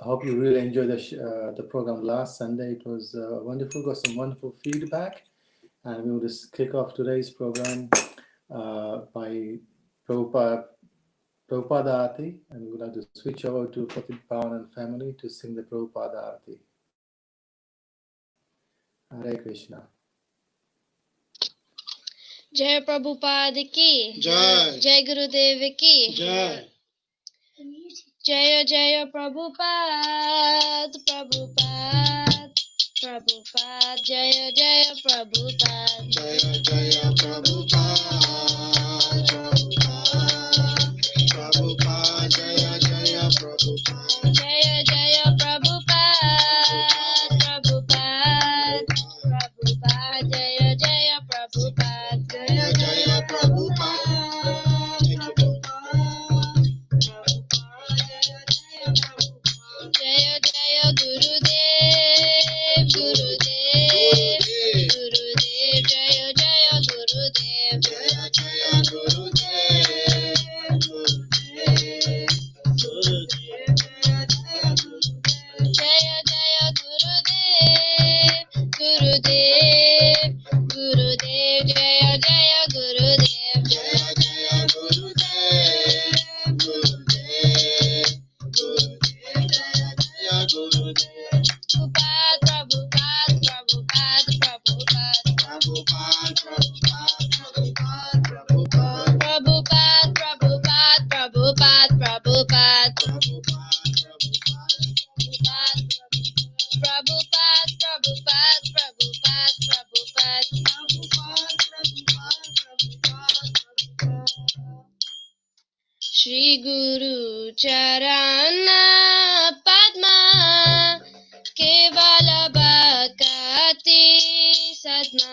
Hope you really enjoyed the program last Sunday. It was wonderful. Got some wonderful feedback, and we will just kick off today's program by Prabhupada Arati, and we would like to switch over to Patita, Pavan and family to sing the Prabhupada Arati. Hare Krishna. Jaya Prabhupada ki Jai. Jai Gurudev ki Jai. Jaya Jaya Prabhupada Prabhupada Prabhupada Jaya Jaya Prabhupada Jaya Jaya Prabhupada Prabhupada Jaya Jaya Prabhupada Jaya Jaya Prabhupada Prabhupada Prabhupada Jaya Jaya Prabhupada Jaya Jaya Prabhupada. Jaya Jaya Gurudev Gurudev Gurudev Jaya Jaya Gurudev Jaya Jaya Gurudev Gurudev Gurudev Jaya Jaya Gurudev Gurudev Gurudev Jaya Jaya Gurudev Jaya Jaya Gurudev Gurudev Gurudev Jaya Jaya Gurudev Prabhupada Prabhupada Prabhupada Prabhupada Prabhupada Prabhupada Prabhupada Prabhupada Prabhupada Prabhupada Prabhupada Shri Guru Charana Padma Kevala Bhakati Sadma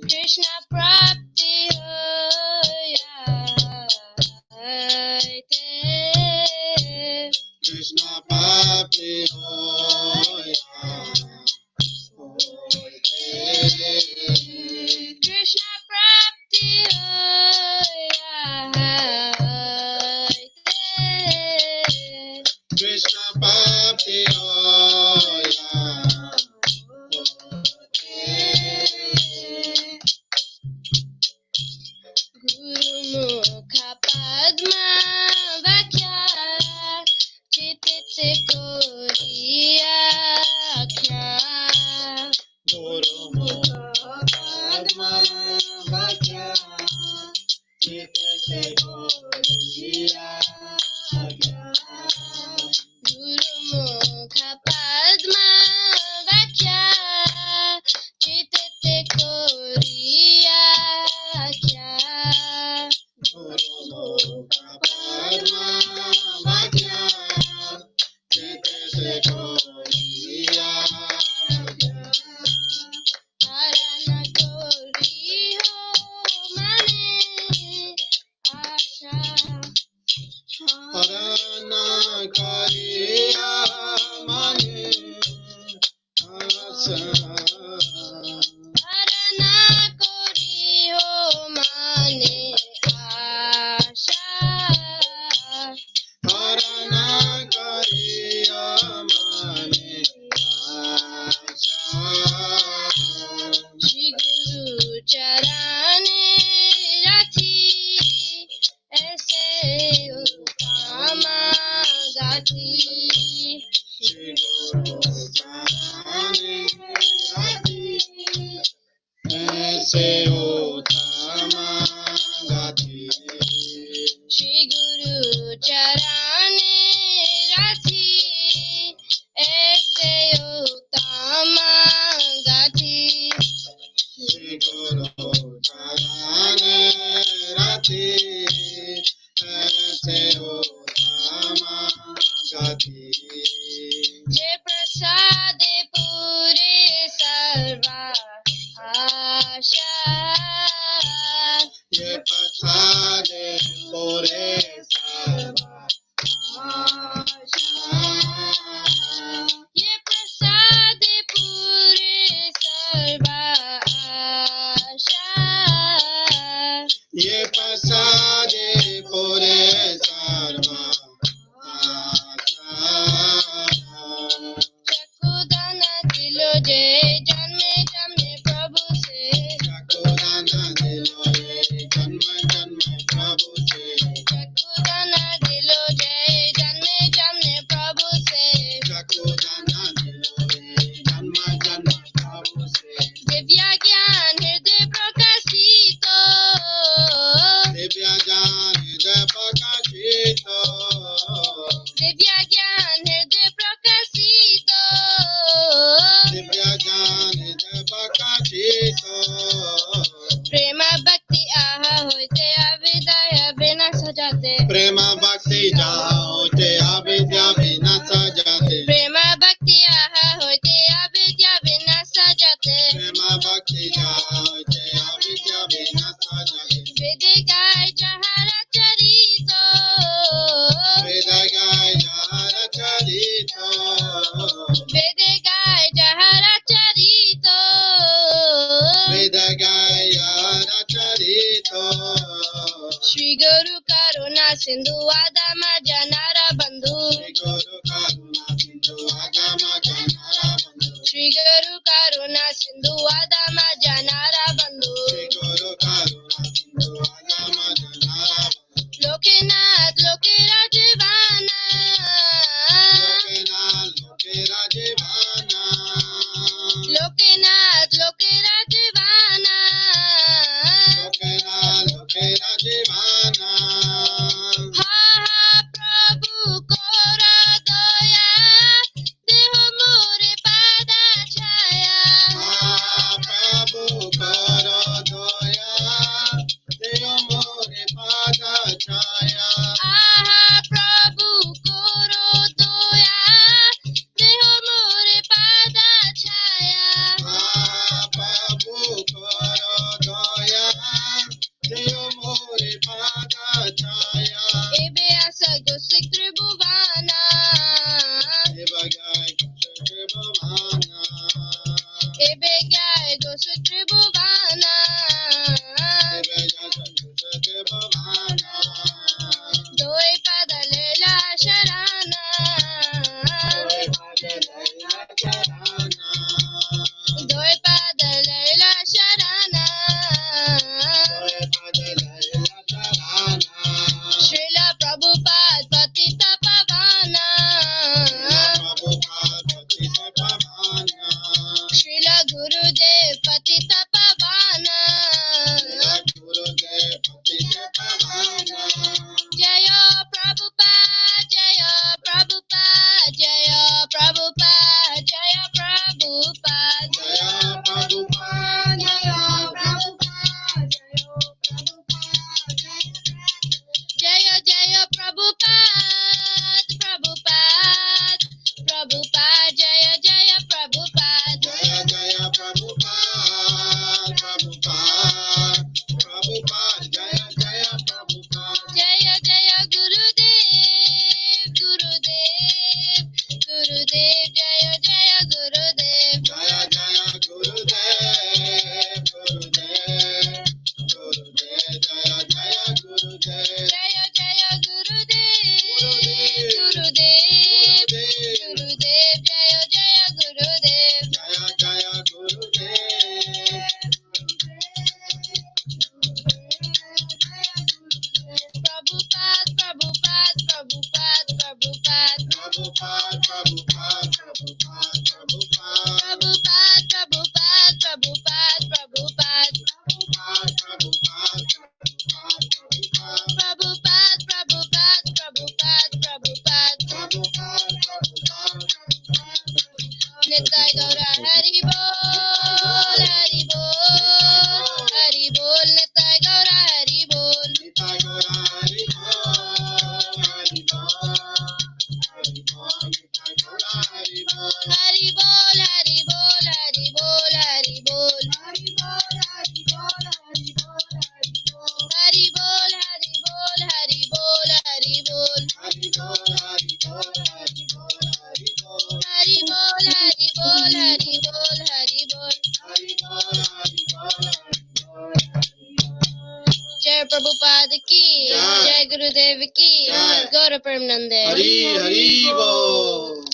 Krishna Prapti hoyate. Krishna Prapti Krishna Prapti hoyate. Krishna Prapti Guru Mukha Padma Vakya Chitite Koriya Kya. Guru Mukha Padma Vakya Chitite Koriya Kya. Guru Mukha Padma Vakya Chitite Koriya Kya. Guru Mukha Padma Vakya Chitite Koriya Kya. Arana Kori ho mane asha. Arana Kariya Mane Asa. Arana Kori ho mane asha. Arana Kariya Mane Asa. Shri Guru Charane Rathi aise utama gati. Shri Guru Charane Rati Aise Uttama Gati. Shri Guru Charane Rathi aise utama gati. Shri Guru Charane Rati Aise Uttama Gati. Jai Prasade Pure Sarva Asha. Ye Prasade Pure Sarva Asha. Ye Prasade Pure Sarva Asha. Ye Prasade Pure Sarva Asha. Chakudana dilo jai janme janme Prabhu se. Chakudana dilo ye janma janma Prabhu se. Chakudana dilo jai janme janme Prabhu se. Chakudana dilo ye janma janma Prabhu se. Divya Gyan Hriday Prakashito. Divya Jan Hriday Prakashito. Divya Gyan Hriday Prakashito. Divya Jan Hriday Prakashito. Prema Bhakti aha hoite avidaya bina sajate. Prema Bhakti Jahote Avidya Vinasa Jate. Prema Bhakti aha hoite avidya bina sajate. Prema Bhakti Jahote Avidya Vinasa Jate. Vede gai jahara charito. Veda Gaya Charito. Vede gai jahara charito. Veda Gaya Charito. Shri Guru Karuna Sindhu Adama Janara Bandhu. Shri Guru Karuna Sindhu Agama Janara Bandhu. Shri Guru Karuna Sindhu Adama Janara Bandhu. Shri Guru Karuna Sindhu Agama Janara Bandhu. Lokinath Loke Rajivana. Lokena Loke Rajivana. Lokinath Loke Rajivana. Lokena Loke Rajivana. Ha ha Prabhu Kora Do. Nitai Gaura Hari Bol, Hari Bol, Hari Bol, Nitai Gaura Hari Bol. Hari Bol, Hari Bol, Hari Bol, Hari Bol. Hari Bol, Hari Bol, Hari Bol, Hari Bol. Hari Bol, Hari Bol, Hari Bol, Hari Bol. Hari Bol, Hari Bol, Hari Bol. Hari Bol, Hari Bol, Hari Bol, Hari Bol. Hari Bol, Hari Bol, Hari Bol. Jai Prabhupada ki, Jai Gurudev ki, Gaura Premanande. Hari Hari Bol.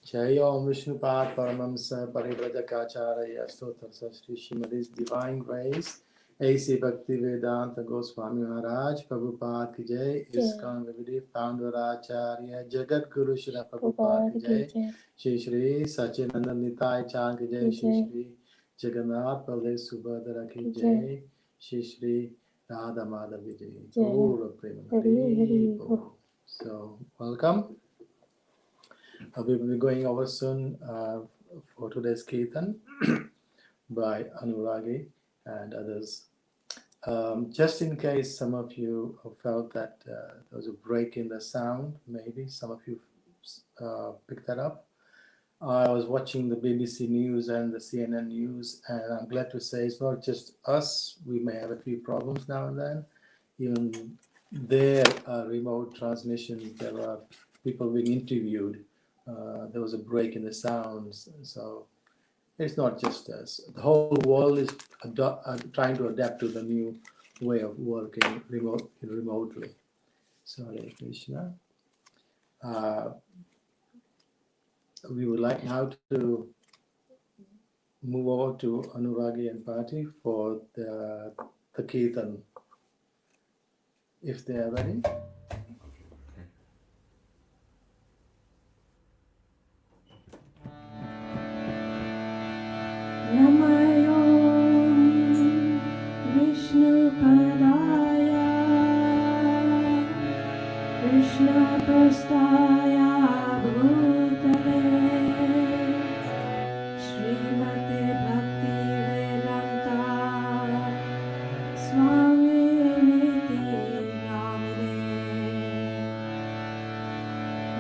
Jaya Om Vishnupad Paramamsa Parivrajakacarya Stotarsa Sri Shrimadi's Divine Grace A.C. Bhakti Vedanta Goswami Maharaj Prabhupada ki Jai ISKCON Coventry Founder Acharya Jagat Guru Srila Prabhupada ki Jai Shri Shri Sachinandan Nitai Chand ki Jai Shri Shri Jagannath Baldev Subhadra ki Jai Shri Shri Radha Madhavi ki Jai Gaura Prem Hari Bol. So welcome. We will be going over soon for today's Kirtan by Anuragi and others. Just in case some of you felt that there was a break in the sound, maybe some of you picked that up. I was watching the BBC News and the CNN News, and I'm glad to say it's not just us. We may have a few problems now and then. Even their remote transmissions, there are people being interviewed. There was a break in the sounds, so it's not just us. The whole world is trying to adapt to the new way of working remotely. So, Hare Krishna. We would like now to move over to Anuragi and Party for the Kirtan, if they are ready. Namayom Vishnupadaya Krishna Prastaya Bhutale Srimate Bhakti Vedanta Swami Niti Namine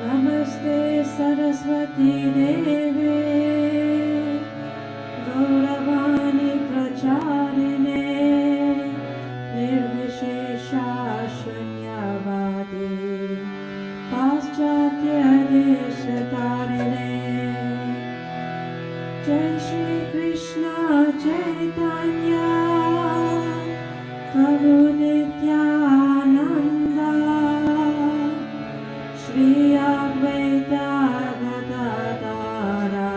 Namaste Saraswati Devi Gauravani Pracharine Nirvishesha Shunyavadi Paschatya Deshatarine Jai Shri Krishna Chaitanya Prabhu Nityananda Shri Advaita Gadadara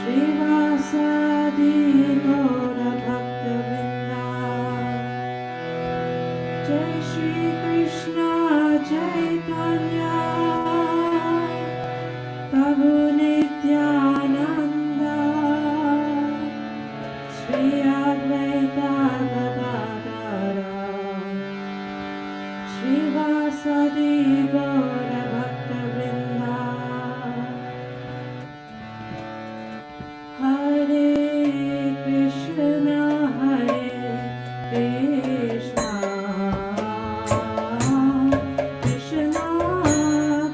Srivasadi Gaura Bhakta Vrinda Jai Shri Krishna Chaitanya Prabhu Nityananda Shri Advaita Gadadara Srivasadi Gaura Bhakta Vrinda Hare Krishna Krishna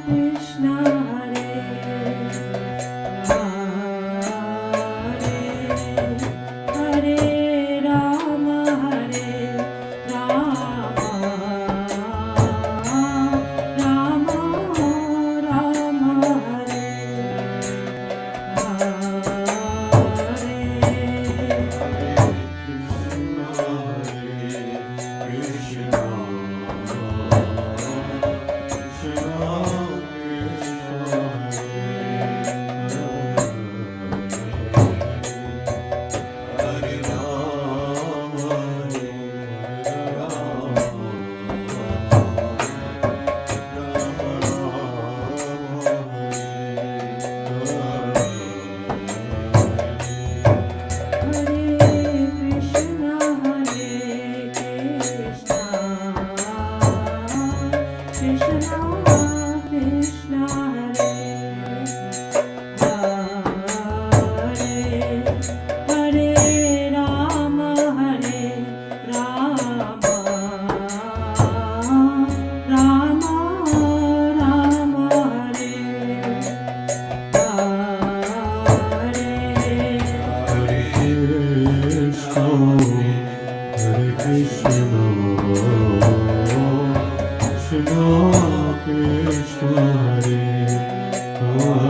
Krishna Hare Hare Rama Rama Krishna Krishna Hare Hare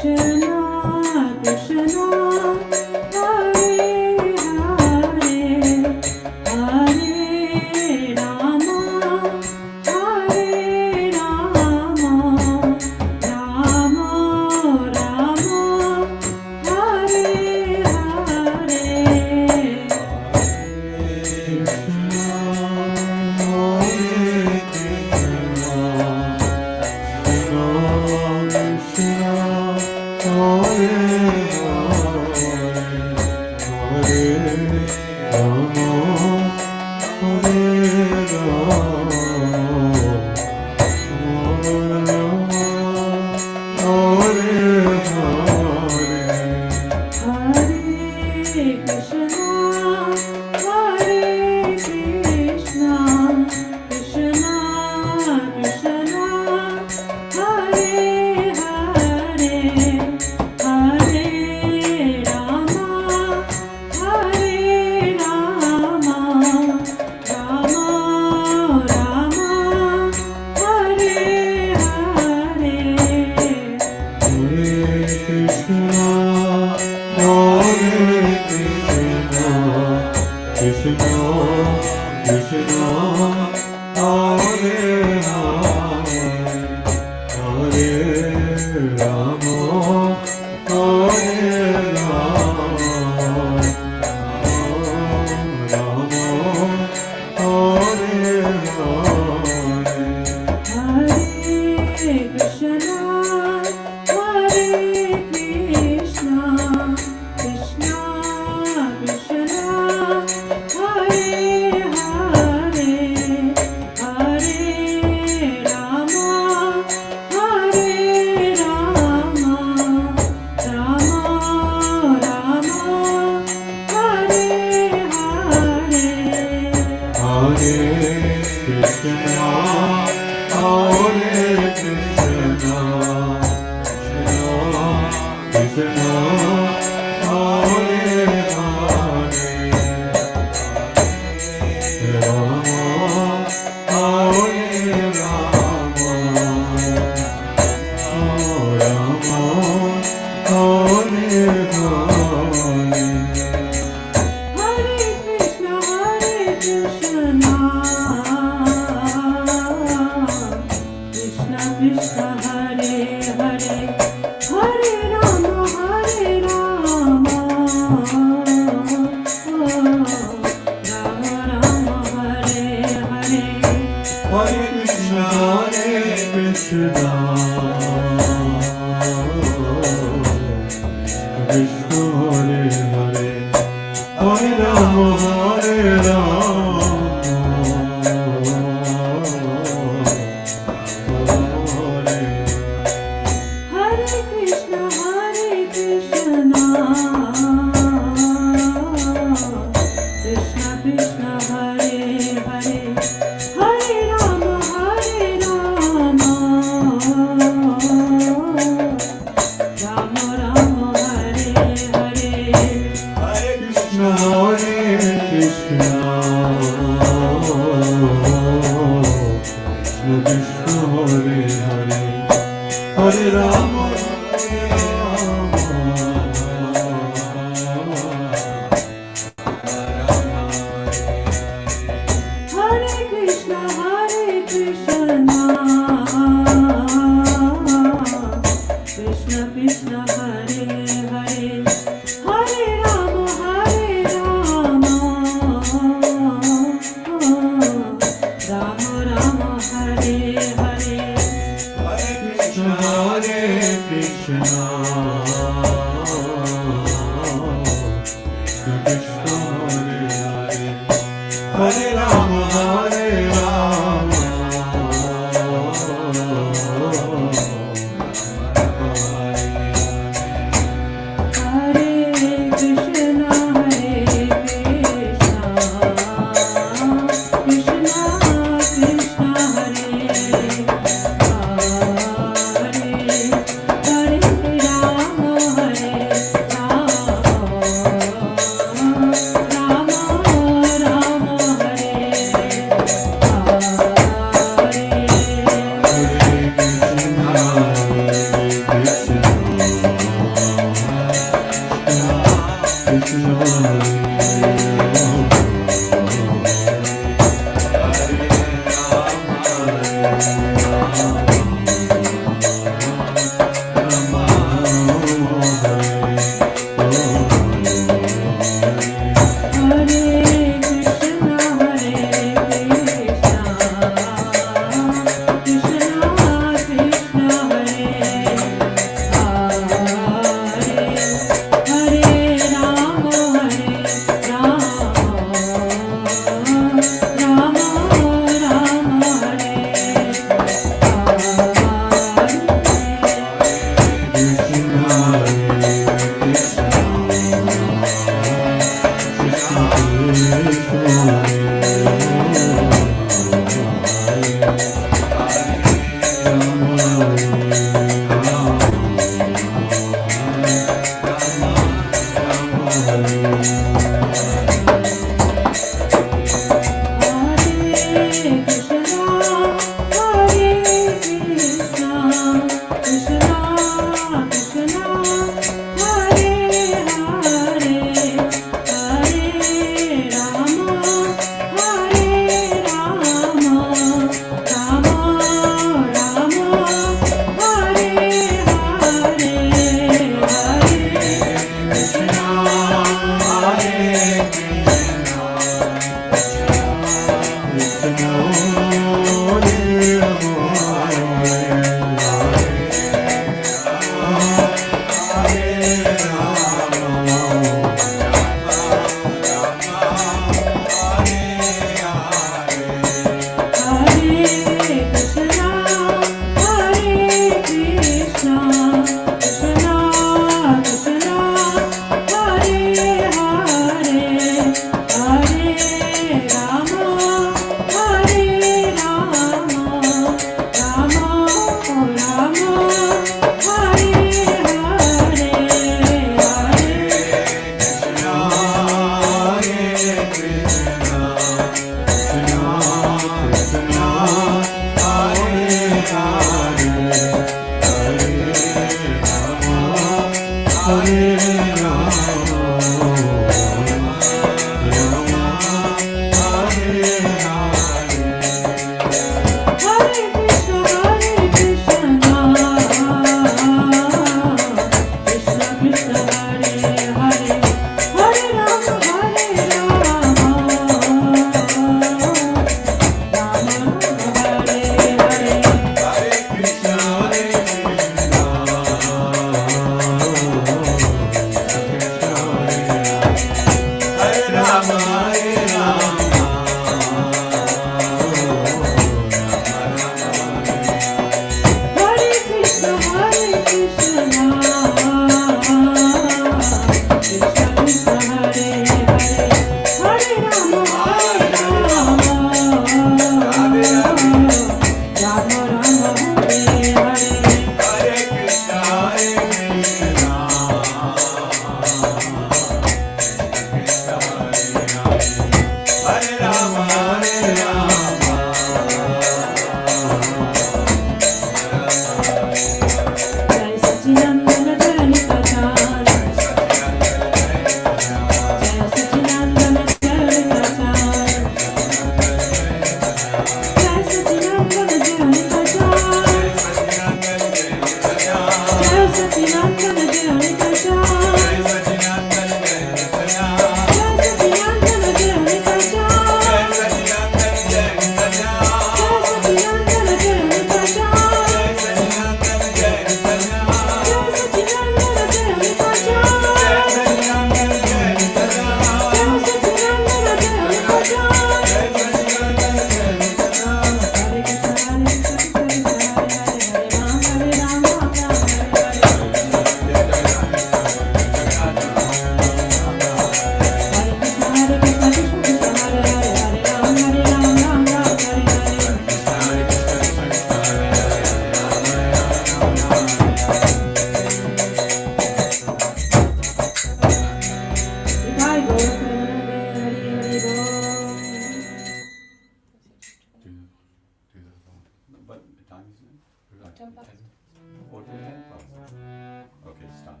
Okay, start.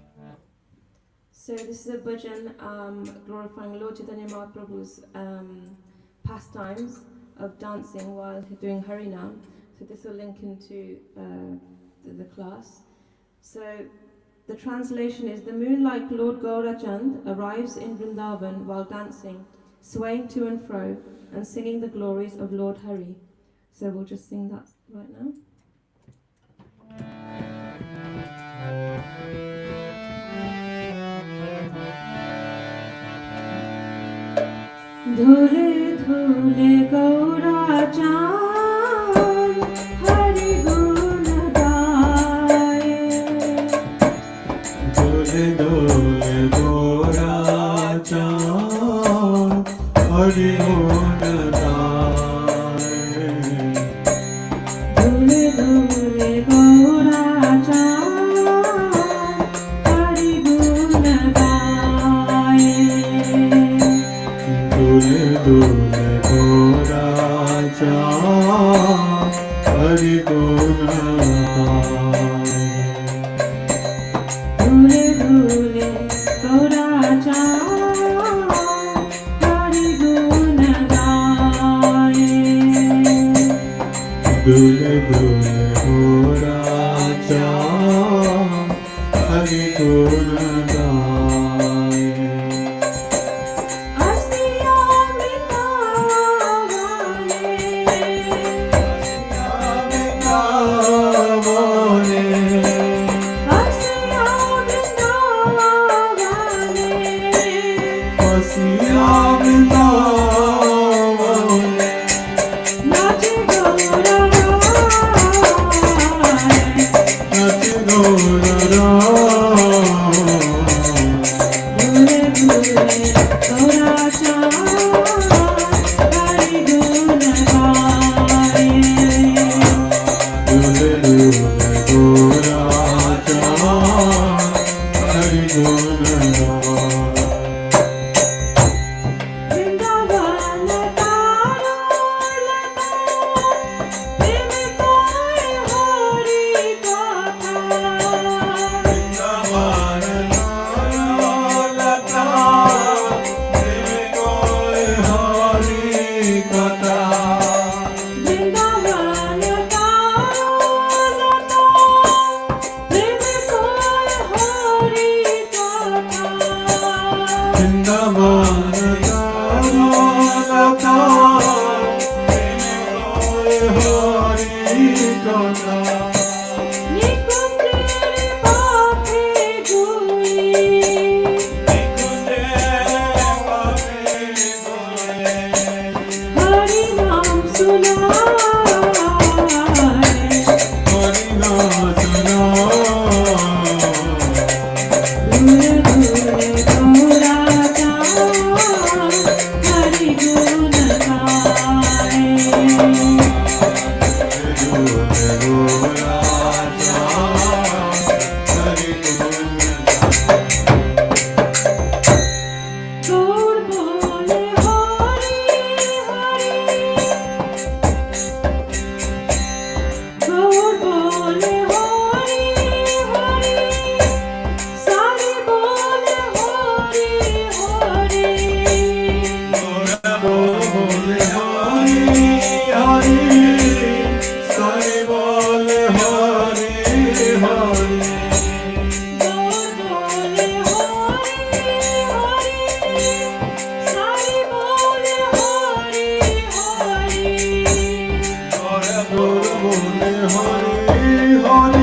So this is a bhajan glorifying Lord Chaitanya Mahaprabhu's pastimes of dancing while doing Harinam. So this will link into the class. So the translation is: the moon-like Lord Gaurachand arrives in Vrindavan while dancing, swaying to and fro, and singing the glories of Lord Hari. So we'll just sing that right now. Dhule dhule Gaurachand Hari gun gaye. Dhule dhule Gaurachand Hari gun gaye. Dhule dhule Gaurachand Hari gun gaye. Dhule dhule Gaurachand Hari gun gaye. Dhule dhule Gaurachand Hari gun gaye. Dhule dhule Gaurachand Hari gun gaye. Asiya Vrindavane, Asiya Vrindavane, Nache Gaura Dhule dhule Gaurachand Hari gun gaye. Vrindavan taro lata, prem koi Hari katha. Vrindavan taro lata, prem koi Hari katha. Nikunjere paaphe goi, Hari naam sunaye. Dhule dhule Gaurachand Hari gun gaye. Gaur bole Hari Hari, Gaur bole Hari Hari, Sari bole Hari Hari. Gaur bole Hari Hari,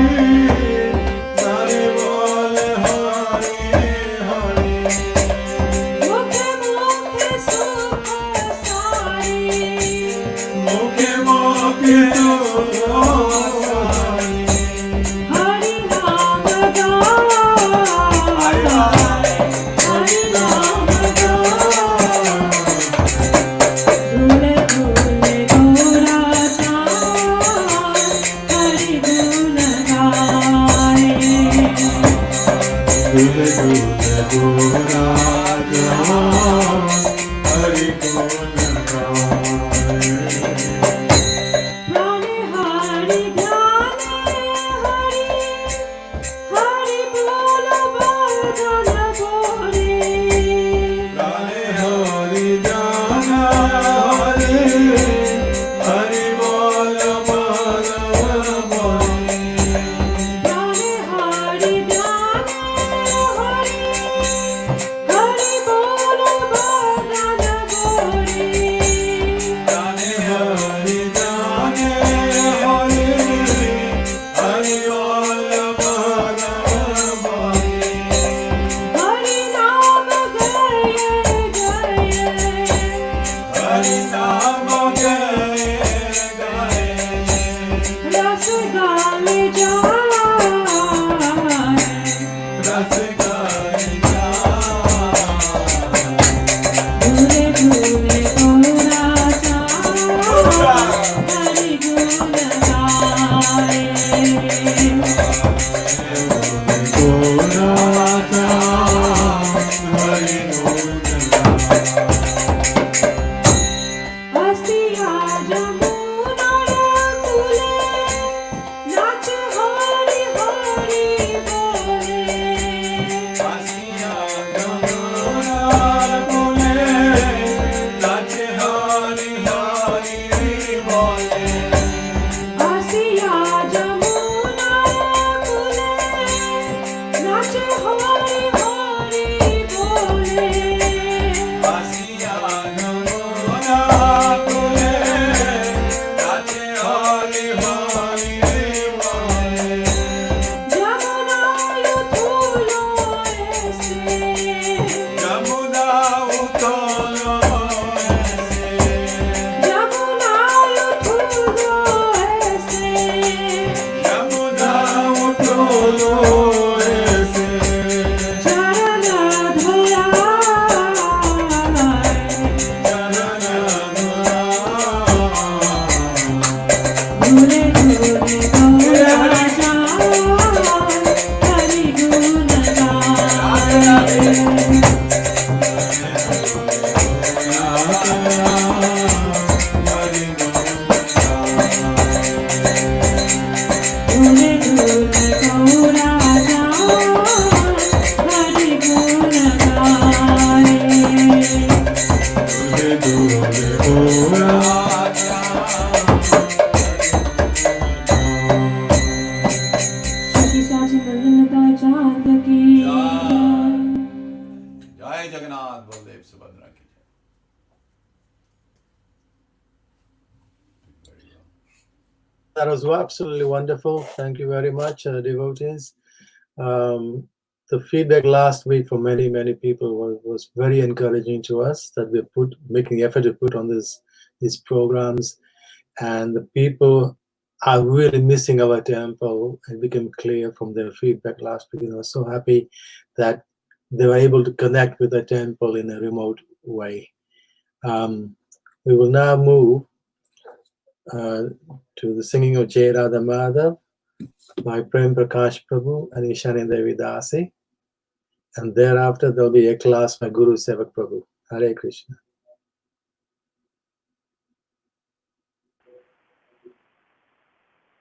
Sari bole Hari Hari. Mukhe mukhe sukh sai, Hari naam gaye, Hari naam gaye. Dhule dhule Gaurachand Hari gun gaye. Prane Hari dhyane जय जगन्नाथ बलदेव सुभद्रा की That was absolutely wonderful. Thank you very much, devotees. The feedback last week from many people was very encouraging to us, that we're making effort to put on these programs, and the people are really missing our temple. It became clear from their feedback last week. I was so happy that they were able to connect with the temple in a remote way. We will now move to the singing of Jaya, Radha, Madhav by Prem, Prakash, Prabhu and Ishani Devi Dasi. And thereafter there'll be a class by Gurusevak Prabhu. Hare Krishna.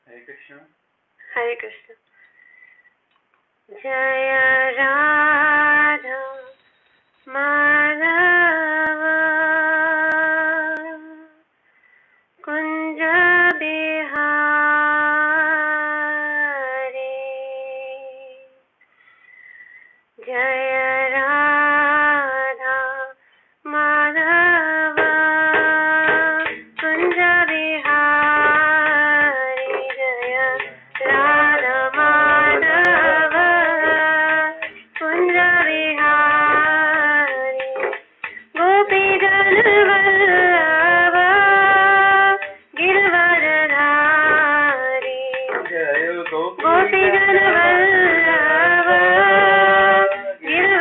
Hare Krishna. Hare Krishna. Jaya Radha Madhava Kunja Bihari Jaya Radha Madhava Kunja Bihari Jaya Radha Madhava Kunja Bihari Gopi Ganvallabha Girvaradhari Gopi Ganvallabha Girvaradhari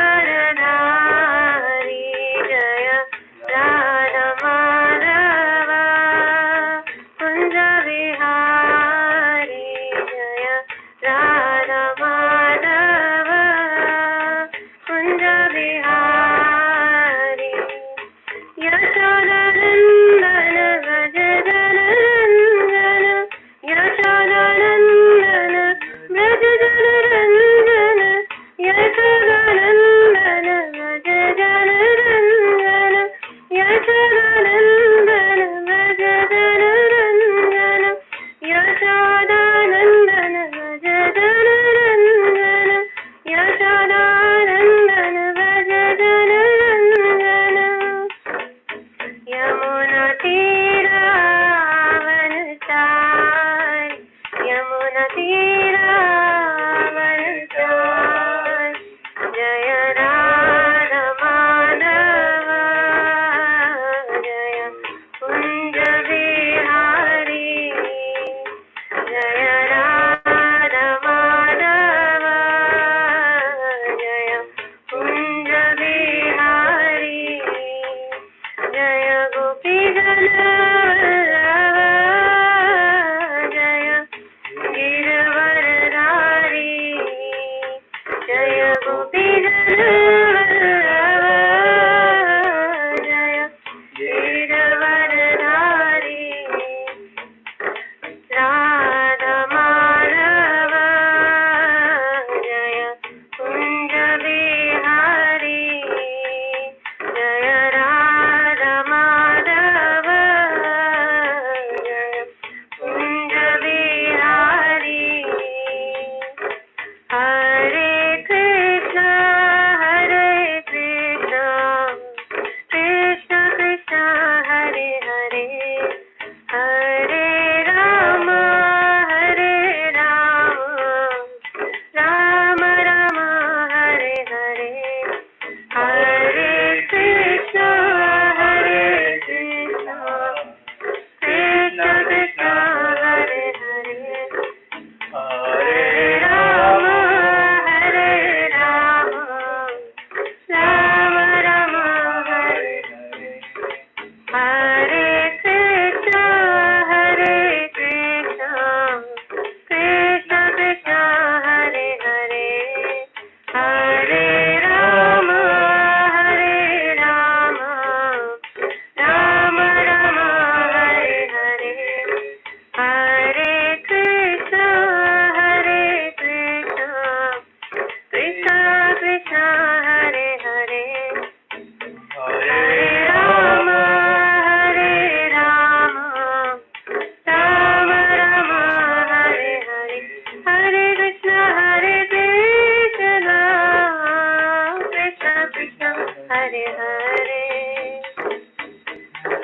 Hare Hare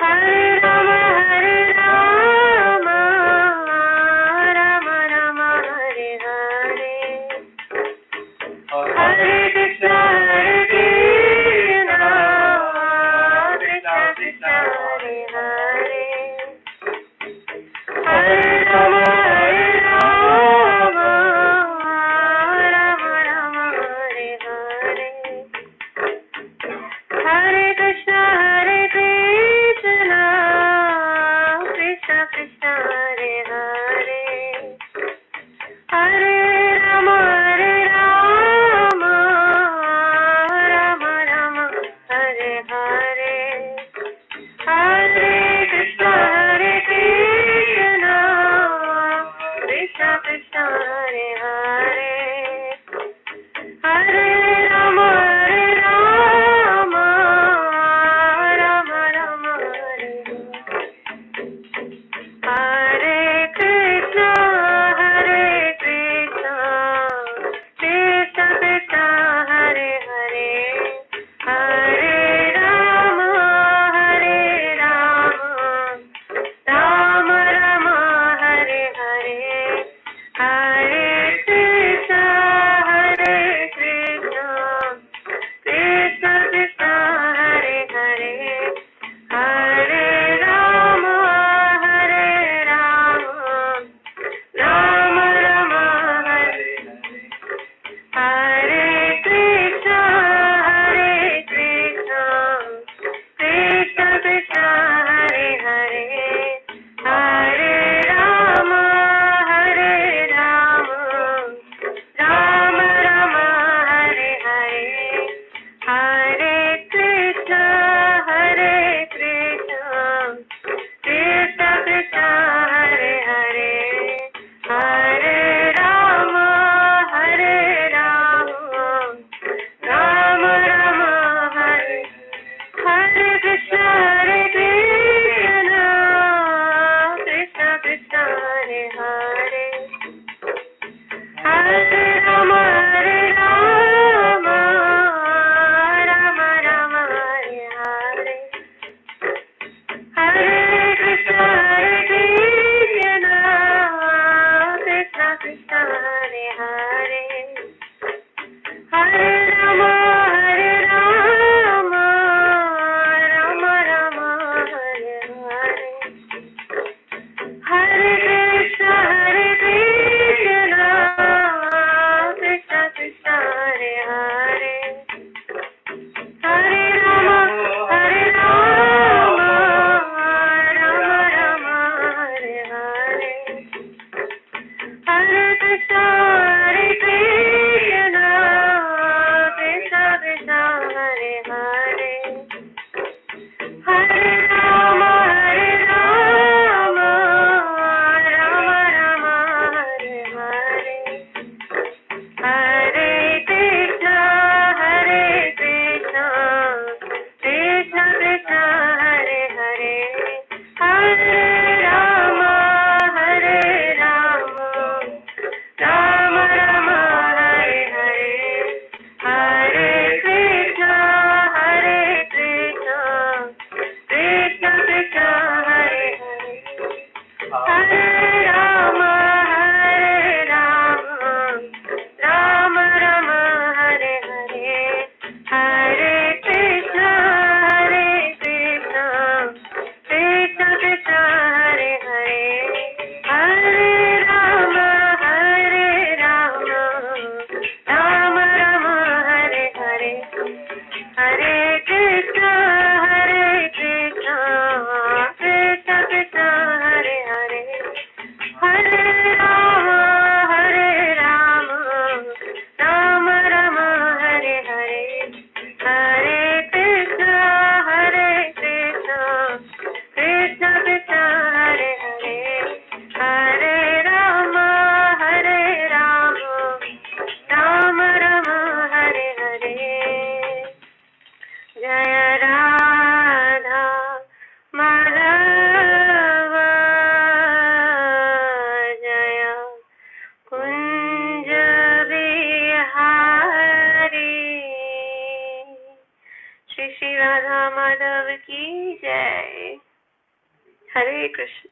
Hare Rama Rama Rama Hare Hare Hare Krishna Krishna Krishna Hare Hare Hare Rama Rama Rama Hare Hare Hare Krishna Krishna Krishna Hare Hare Hare Rama Rama Rama Hare Hare Hare Krishna Krishna Krishna Hare Hare Hare Rama Rama Rama Hare Hare Krishna Krishna Krishna Hare Hare Hare Rama Rama Rama Hare Hare Hare Krishna Krishna Krishna Hare Hare Hare Rama Rama Rama Hare Hare Krishna Krishna Krishna Hare Hare Hare Rama Rama Rama Hare Hare Hare Krishna Krishna Krishna Hare Hare Hare Rama Rama Rama Hare Hare Krishna Krishna Krishna Hare Hare Hare Rama Rama Rama Hare Hare Hare Krishna Krishna Krishna Hare Hare Hare Rama Rama Rama Hare Hare Hare Krishna Krishna Ki Jai. Hare Krishna.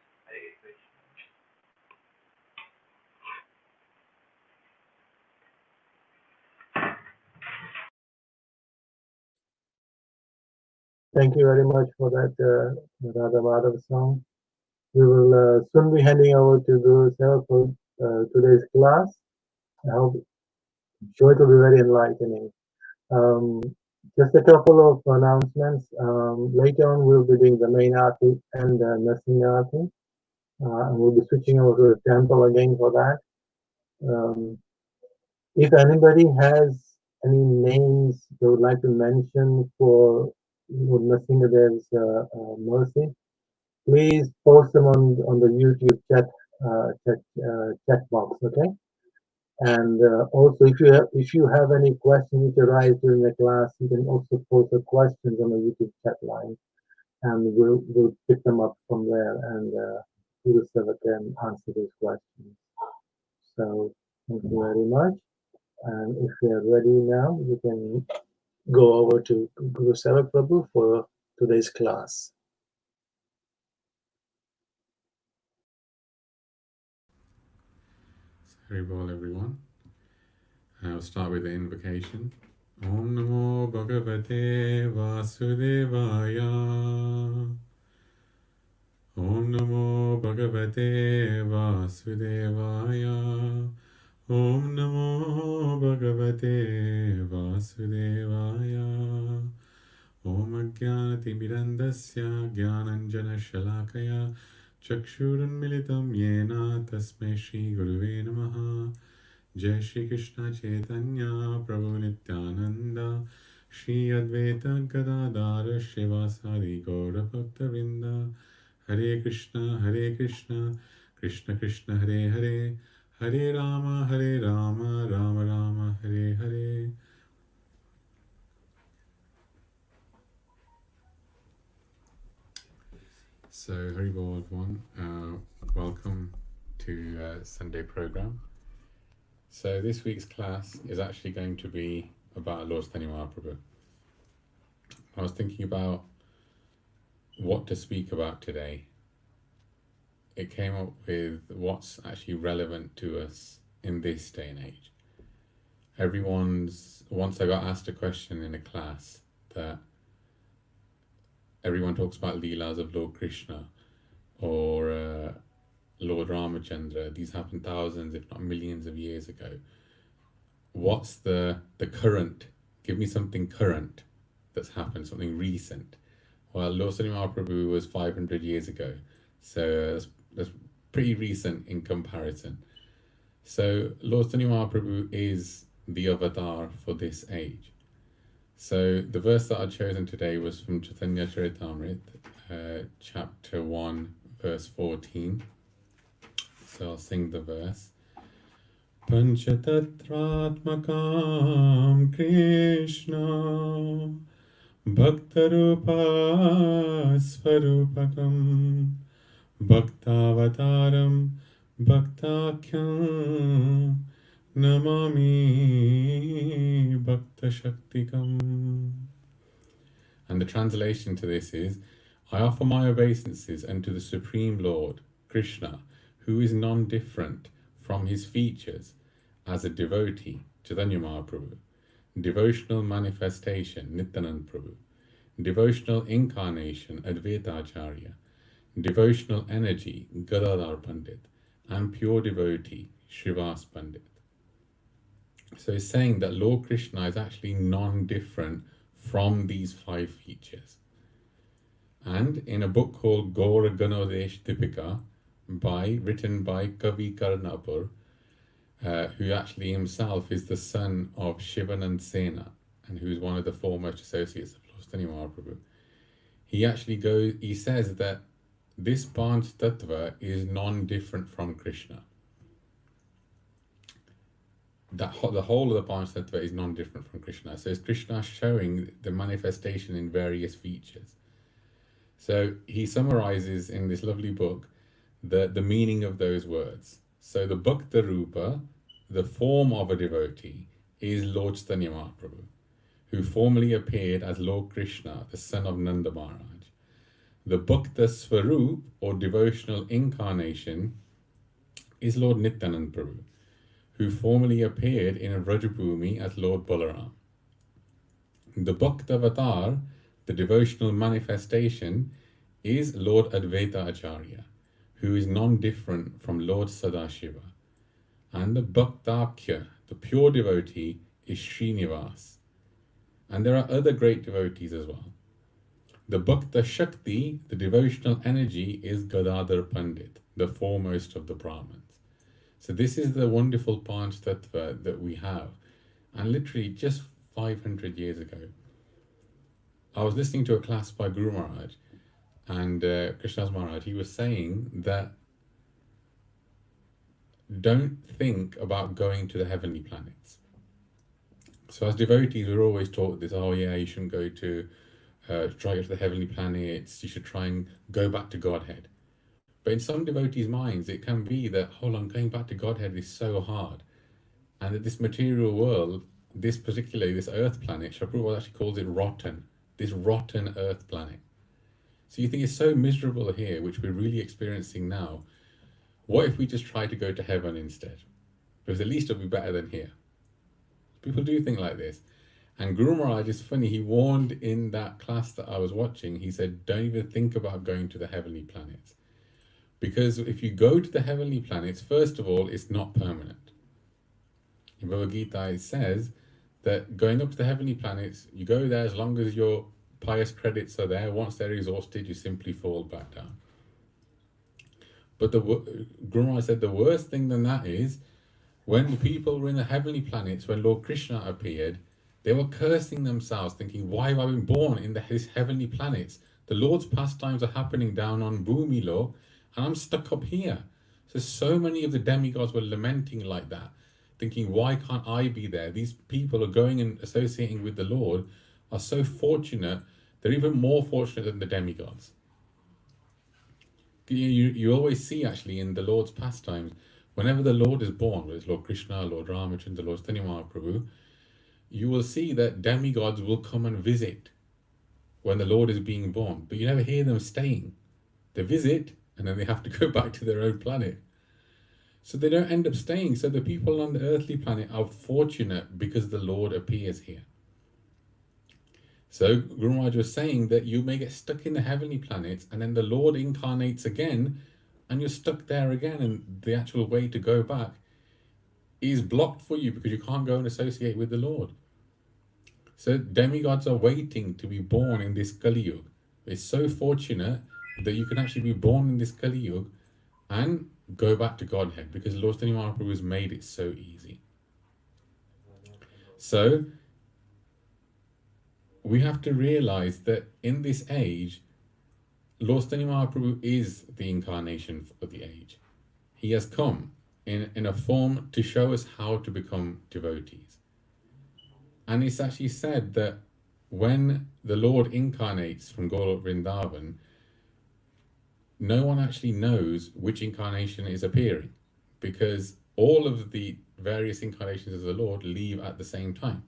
Thank you very much for that Radha Madhav song. We will soon be handing over to Gurusevak for today's class. I'm sure it will be very enlightening. Just a couple of announcements. Later on, we'll be doing the main arti and Nrsimhaya arti. And we'll be switching over to the temple again for that. If anybody has any names they would like to mention for Nrsimhadev's mercy, please post them on the YouTube chat box, okay? And also, if you have any questions which arise during the class, you can also post the questions on the YouTube chat line, and we'll pick them up from there, and Gurusevak can answer those questions. So thank you very much. And if we are ready now, we can go over to Gurusevak Prabhu for today's class. Very well, everyone. I'll start with the invocation. Om Namo Bhagavate Vasudevaya. Om Namo Bhagavate Vasudevaya. Om Namo Bhagavate Vasudevaya. Om Ajnanatimirandasya Jnananjana Shalakaya Chakshurunmilitam Yena Tasmai Shri Guruve Namaha. Jai Shri Krishna Chaitanya Prabhu Nityananda Shri Advaita Gadadara Shivasari Gaura Bhaktavinda. Hare Krishna Krishna Krishna Hare Hare, Hare Rama Rama Rama Hare Hare. So, Haribol everyone, welcome to Sunday program. So this week's class is actually going to be about Lord Chaitanya Mahaprabhu. I was thinking about what to speak about today. It came up with what's actually relevant to us in this day and age. Once I got asked a question in a class that everyone talks about Leelas of Lord Krishna or Lord Ramachandra. These happened thousands, if not millions of years ago. What's the current? Give me something current that's happened, something recent. Well, Lord Chaitanya Mahaprabhu was 500 years ago, so that's pretty recent in comparison. So Lord Chaitanya Mahaprabhu is the avatar for this age. So the verse that I've chosen today was from Chaitanya Charitamrita, chapter 1, verse 14. So I'll sing the verse. Panchatatratmakam Krishna Bhaktarupa Svarupakam Bhaktavataram Bhaktakyam Namami Bhakta Shaktikam. And the translation to this is, I offer my obeisances unto the Supreme Lord, Krishna, who is non-different from his features as a devotee, Chaitanya Mahaprabhu, devotional manifestation, Nityananda Prabhu, devotional incarnation, Advaita Acharya, devotional energy, Gadadhar Pandit, and pure devotee, Srivas Pandit. So it's saying that Lord Krishna is actually non-different from these 5 features. And in a book called Gaura Ganodesh Tipika, written by Kavi Karnapur, who actually himself is the son of Shivanand Sena, and who's one of the foremost associates of Lord Chaitanya Mahaprabhu. He says that this Panch Tattva is non-different from Krishna. The whole of the Panch Tattva is non-different from Krishna. So it's Krishna showing the manifestation in various features. So he summarizes in this lovely book the meaning of those words. So the Bhakta Rupa, the form of a devotee, is Lord Chaitanya Mahaprabhu, who formerly appeared as Lord Krishna, the son of Nanda Maharaj. The Bhakta Swaroop, or devotional incarnation, is Lord Nityanand Prabhu, who formerly appeared in Vrajabhumi as Lord Balaram. The Bhakta Avatar, the devotional manifestation, is Lord Advaita Acharya, who is non-different from Lord Sadashiva. And the Bhaktakhya, the pure devotee, is Srinivas. And there are other great devotees as well. The Bhakta Shakti, the devotional energy, is Gadadhar Pandit, the foremost of the Brahmins. So this is the wonderful Panch Tattva that we have. And literally just 500 years ago, I was listening to a class by Guru Maharaj, and Krishnadas Maharaj, he was saying that don't think about going to the heavenly planets. So as devotees, we're always taught this, oh yeah, you shouldn't go to, try to go to the heavenly planets, you should try and go back to Godhead. But in some devotees' minds, it can be that, hold on, going back to Godhead is so hard. And that this material world, this earth planet, Prabhupada actually calls it rotten, this rotten earth planet. So you think it's so miserable here, which we're really experiencing now. What if we just try to go to heaven instead? Because at least it'll be better than here. People do think like this. And Guru Maharaj is funny, he warned in that class that I was watching, he said, don't even think about going to the heavenly planets. Because if you go to the heavenly planets, first of all, it's not permanent. In Bhagavad Gita, it says that going up to the heavenly planets, you go there as long as your pious credits are there. Once they're exhausted, you simply fall back down. But the Guru Maharaj said the worst thing than that is, when the people were in the heavenly planets, when Lord Krishna appeared, they were cursing themselves, thinking, why have I been born in these heavenly planets? The Lord's pastimes are happening down on Bhumi Lo, and I'm stuck up here. So many of the demigods were lamenting like that, thinking, why can't I be there? These people are going and associating with the Lord, are so fortunate. They're even more fortunate than the demigods. You always see actually in the Lord's pastimes, whenever the Lord is born, whether it's Lord Krishna, Lord Ramachandra, Lord Chaitanya Mahaprabhu, you will see that demigods will come and visit when the Lord is being born, but you never hear them staying. They visit and then they have to go back to their own planet. So they don't end up staying. So the people on the earthly planet are fortunate because the Lord appears here. So Guru Maharaj was saying that you may get stuck in the heavenly planets and then the Lord incarnates again and you're stuck there again, and the actual way to go back is blocked for you because you can't go and associate with the Lord. So demigods are waiting to be born in this Kali Yuga. It's so fortunate that you can actually be born in this Kali Yuga and go back to Godhead, because Lord Chaitanya Mahaprabhu has made it so easy. So we have to realize that in this age, Lord Chaitanya Mahaprabhu is the incarnation of the age. He has come in a form to show us how to become devotees. And it's actually said that when the Lord incarnates from Golok Vrindavan, no one actually knows which incarnation is appearing, because all of the various incarnations of the Lord leave at the same time.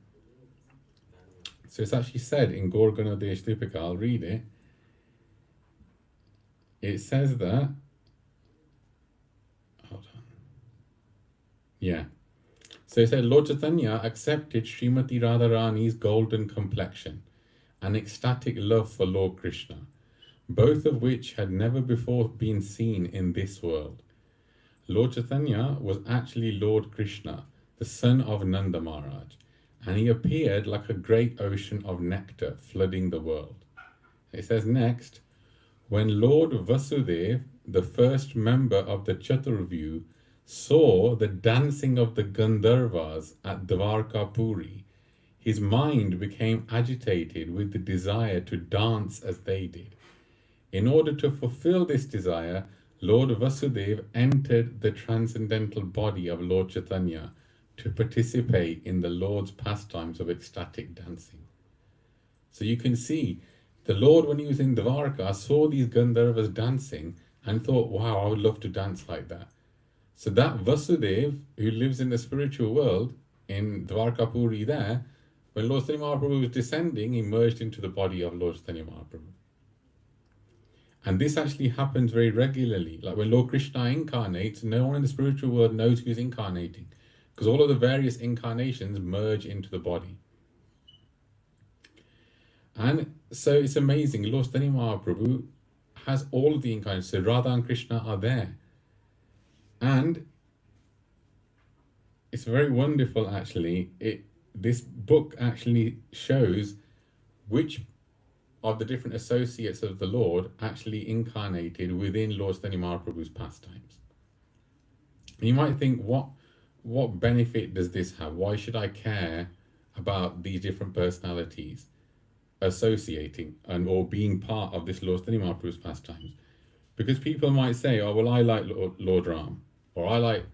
So it's actually said in Gaur Ganadesh Dipika, I'll read it. It says that, hold on. Yeah. So it said, Lord Chaitanya accepted Srimati Radharani's golden complexion and ecstatic love for Lord Krishna, both of which had never before been seen in this world. Lord Chaitanya was actually Lord Krishna, the son of Nanda Maharaj, and he appeared like a great ocean of nectar flooding the world. It says next, when Lord Vasudev, the first member of the Chaturvyu, saw the dancing of the Gandharvas at Dwarkapuri, his mind became agitated with the desire to dance as they did. In order to fulfill this desire, Lord Vasudev entered the transcendental body of Lord Chaitanya to participate in the Lord's pastimes of ecstatic dancing. So you can see, the Lord, when he was in Dwarka, saw these Gandharvas dancing and thought, wow, I would love to dance like that. So that Vasudev, who lives in the spiritual world, in Dwarkapuri there, when Lord Chaitanya Mahaprabhu was descending, he merged into the body of Lord Chaitanya Mahaprabhu. And this actually happens very regularly. Like when Lord Krishna incarnates, no one in the spiritual world knows who's incarnating, because all of the various incarnations merge into the body. And so it's amazing. Lord Chaitanya Mahaprabhu has all of the incarnations. So Radha and Krishna are there. And it's very wonderful, actually. This book actually shows which of the different associates of the Lord actually incarnated within Lord Chaitanya Mahaprabhu's pastimes. And you might think, what benefit does this have? Why should I care about these different personalities associating and or being part of this Lord Chaitanya Mahaprabhu's pastimes? Because people might say, oh, well, I like Lord Ram, or I like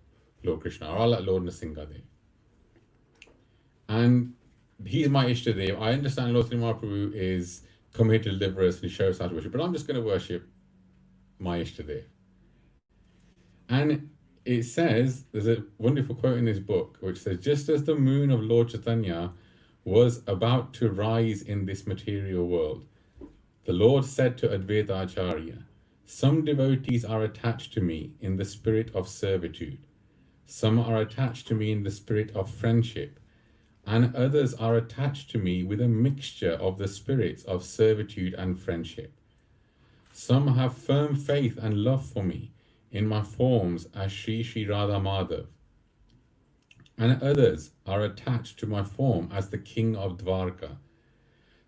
Lord Krishna, or I like Lord Nrsimhaya. And he's my Ishtadev. I understand Lord Chaitanya Mahaprabhu is come here to deliver us and show us how to worship, but I'm just going to worship my Ishtadev. And it says, there's a wonderful quote in this book which says, just as the moon of Lord Chaitanya was about to rise in this material world, the Lord said to Advaita Acharya, some devotees are attached to me in the spirit of servitude, some are attached to me in the spirit of friendship, and others are attached to me with a mixture of the spirits of servitude and friendship. Some have firm faith and love for me in my forms as Sri Radha Madhav, and others are attached to my form as the King of Dwarka.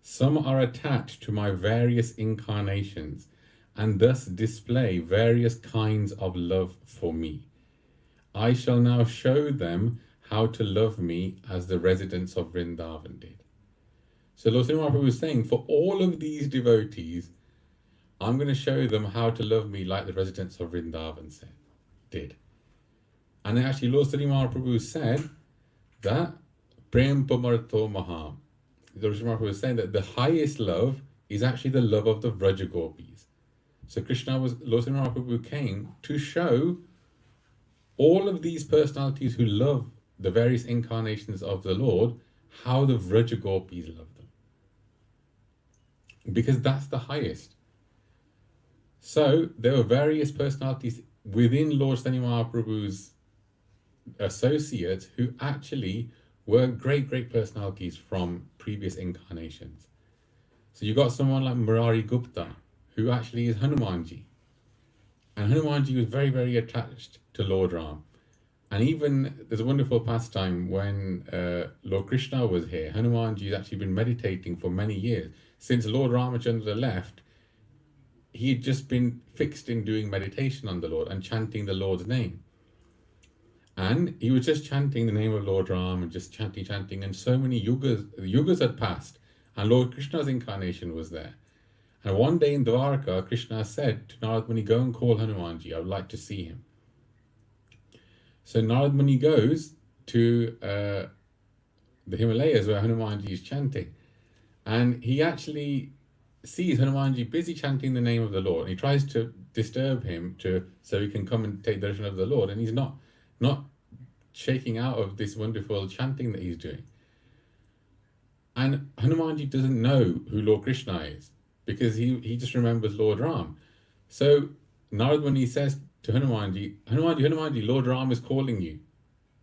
Some are attached to my various incarnations and thus display various kinds of love for me. I shall now show them how to love me as the residents of Vrindavan did. So Lord Chaitanya Mahaprabhu was saying, for all of these devotees, I'm going to show them how to love me like the residents of Vrindavan did. And actually Lord Chaitanya Mahaprabhu said that Prem Pamartho Maham. Lord Chaitanya Mahaprabhu was saying that the highest love is actually the love of the Vraja Gopis. So Lord Chaitanya Mahaprabhu came to show all of these personalities who love the various incarnations of the Lord, how the Vraja Gopis love them. Because that's the highest. So there were various personalities within Lord Chaitanya Mahaprabhu's associates who actually were great personalities from previous incarnations. So you got someone like Murari Gupta, who actually is Hanumanji. And Hanumanji was very attached to Lord Ram. And even there's a wonderful pastime when Lord Krishna was here. Hanumanji has actually been meditating for many years. Since Lord Ramachandra left, he had just been fixed in doing meditation on the Lord and chanting the Lord's name. And he was just chanting the name of Lord Ram and just chanting, and so many yugas had passed, and Lord Krishna's incarnation was there. And one day in Dwarka, Krishna said to Narad Muni, go and call Hanumanji, I would like to see him. So Narad Muni goes to the Himalayas where Hanumanji is chanting, and he actually sees Hanumanji busy chanting the name of the Lord. And he tries to disturb him so he can come and take darshan of the Lord, and he's not shaking out of this wonderful chanting that he's doing. And Hanumanji doesn't know who Lord Krishna is, because he just remembers Lord Ram. So Narad Muni says to Hanumanji, Lord Ram is calling you.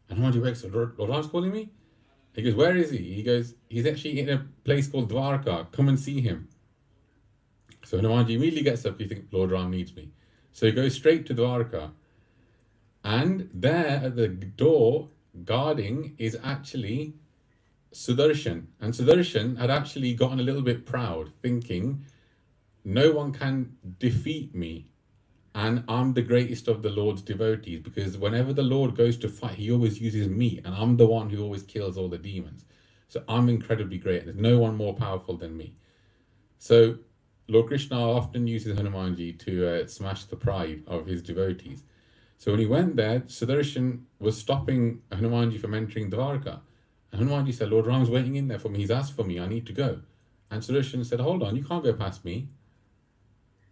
And Hanumanji wakes up, Lord Ram's calling me? He goes, where is he? He goes, he's actually in a place called Dwarka, come and see him. So Hanumanji immediately gets up, you think, Lord Ram needs me. So he goes straight to Dwarka. And there at the door, guarding, is actually Sudharshan. And Sudharshan had actually gotten a little bit proud, thinking, no one can defeat me, and I'm the greatest of the Lord's devotees, because whenever the Lord goes to fight, he always uses me, and I'm the one who always kills all the demons. So I'm incredibly great. There's no one more powerful than me. So Lord Krishna often uses Hanumanji to smash the pride of his devotees. So when he went there, Sudharshan was stopping Hanumanji from entering Dwarka. And Hanumanji said, Lord Ram's waiting in there for me. He's asked for me. I need to go. And Sudharshan said, hold on, you can't go past me.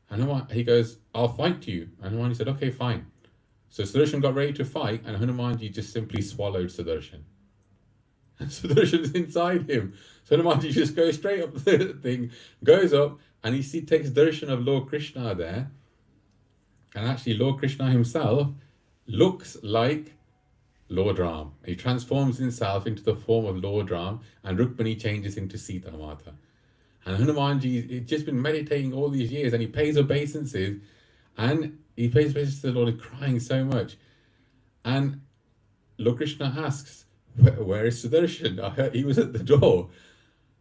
And he goes, I'll fight you. And Hanumanji said, okay, fine. So Sudharshan got ready to fight, and Hanumanji just simply swallowed Sudharshan. and Sudarshan's inside him. So Hanumanji just goes straight up the thing, goes up, and he takes darshan of Lord Krishna there. And actually, Lord Krishna himself looks like Lord Ram. He transforms himself into the form of Lord Ram, and Rukmani changes into Sita Mata. And Hanumanji has just been meditating all these years, and he pays obeisances, and he pays obeisances to the Lord, crying so much. And Lord Krishna asks, where is Sudarshan? I heard he was at the door.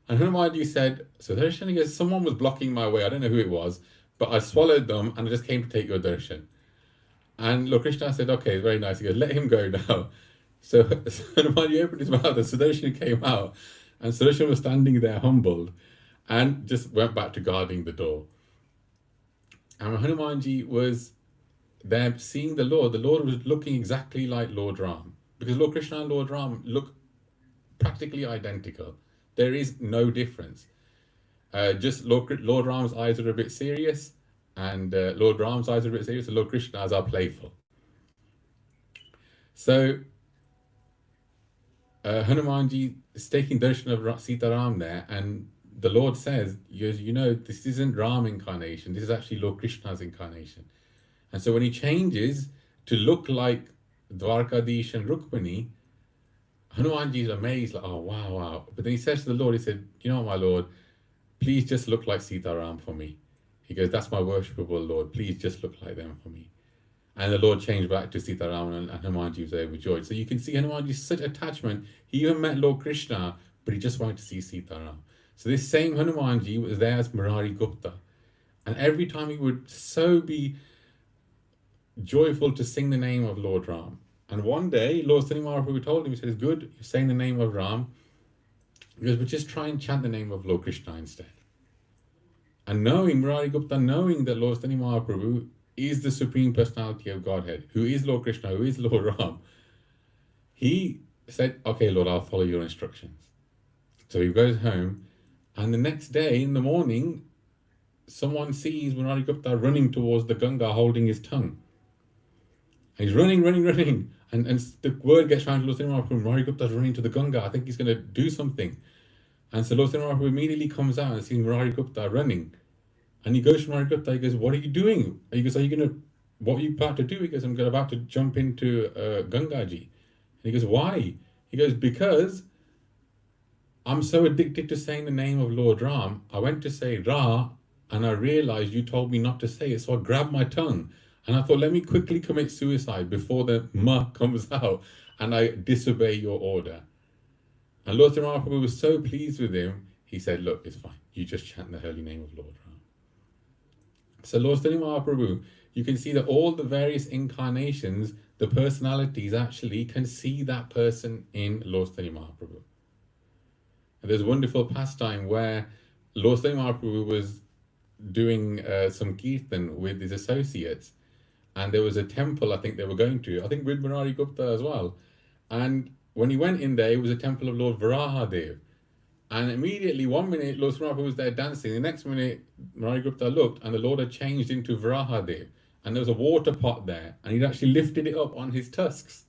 And Hanumanji said, Sudharshan, he goes, someone was blocking my way. I don't know who it was, but I swallowed them and I just came to take your darshan. And Lord Krishna said, okay, very nice. He goes, let him go now. So Hanumanji opened his mouth and Sudarshan came out. And Sudarshan was standing there humbled and just went back to guarding the door. And when Hanumanji was there seeing the Lord was looking exactly like Lord Ram. Because Lord Krishna and Lord Ram look practically identical. There is no difference. Just Lord Ram's eyes are a bit serious, and Lord Ram's eyes are a bit serious, and Lord Krishna's are playful. So Hanumanji is taking darshan of Sita Ram there, and the Lord says, you know, this isn't Ram incarnation, this is actually Lord Krishna's incarnation. And so when he changes to look like Dwarkadish and Rukmani, Hanumanji is amazed, like, oh, wow. But then he says to the Lord, he said, you know, my Lord, please just look like Sita Ram for me. He goes, that's my worshipable Lord, please just look like them for me. And the Lord changed back to Sita Ram, and Hanumanji was overjoyed. So you can see Hanumanji's such attachment. He even met Lord Krishna, but he just wanted to see Sita Ram. So this same Hanumanji was there as Murari Gupta. And every time he would so be joyful to sing the name of Lord Ram. And one day, Lord Sri Mahaprabhu told him, he says, good, you're saying the name of Ram. He goes, but just try and chant the name of Lord Krishna instead. And knowing, Murari Gupta, knowing that Lord Sri Mahaprabhu is the Supreme Personality of Godhead, who is Lord Krishna, who is Lord Ram, he said, okay, Lord, I'll follow your instructions. So he goes home, and the next day in the morning, someone sees Murari Gupta running towards the Ganga holding his tongue. And he's running, and the word gets round to Lord Sri Mahaprabhu, Murari Gupta's running to the Ganga, I think he's going to do something. And so Lord Sri Mahaprabhu immediately comes out and sees Murari Gupta running. And he goes to Murari Gupta, he goes, what are you doing? He goes, what are you about to do? He goes, I'm about to jump into Gangaji. And he goes, why? He goes, because I'm so addicted to saying the name of Lord Ram, I went to say Ra, and I realized you told me not to say it, so I grabbed my tongue. And I thought, let me quickly commit suicide before the ma comes out and I disobey your order. And Lord Sri Mahaprabhu was so pleased with him, he said, look, it's fine. You just chant the holy name of Lord Ram. So Lord Sri Mahaprabhu, you can see that all the various incarnations, the personalities actually can see that person in Lord Sri Mahaprabhu. And there's a wonderful pastime where Lord Sri Mahaprabhu was doing some kirtan with his associates. And there was a temple, I think they were going to, I think with Murari Gupta as well. And when he went in there, it was a temple of Lord Varahadev. And immediately, 1 minute, Lord Sri Mahaprabhu was there dancing. The next minute, Murari Gupta looked, and the Lord had changed into Varahadev. And there was a water pot there, and he'd actually lifted it up on his tusks.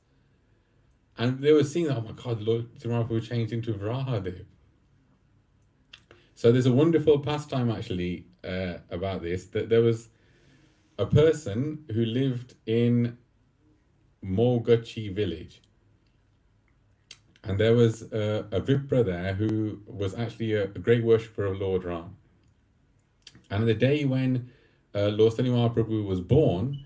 And they were seeing, oh my God, Lord Sri Mahaprabhu changed into Varahadev. So there's a wonderful pastime, actually, about this, that there was a person who lived in Mogachi village. And there was a Vipra there who was actually a great worshipper of Lord Ram. And on the day when Lord Sri Mahaprabhu was born,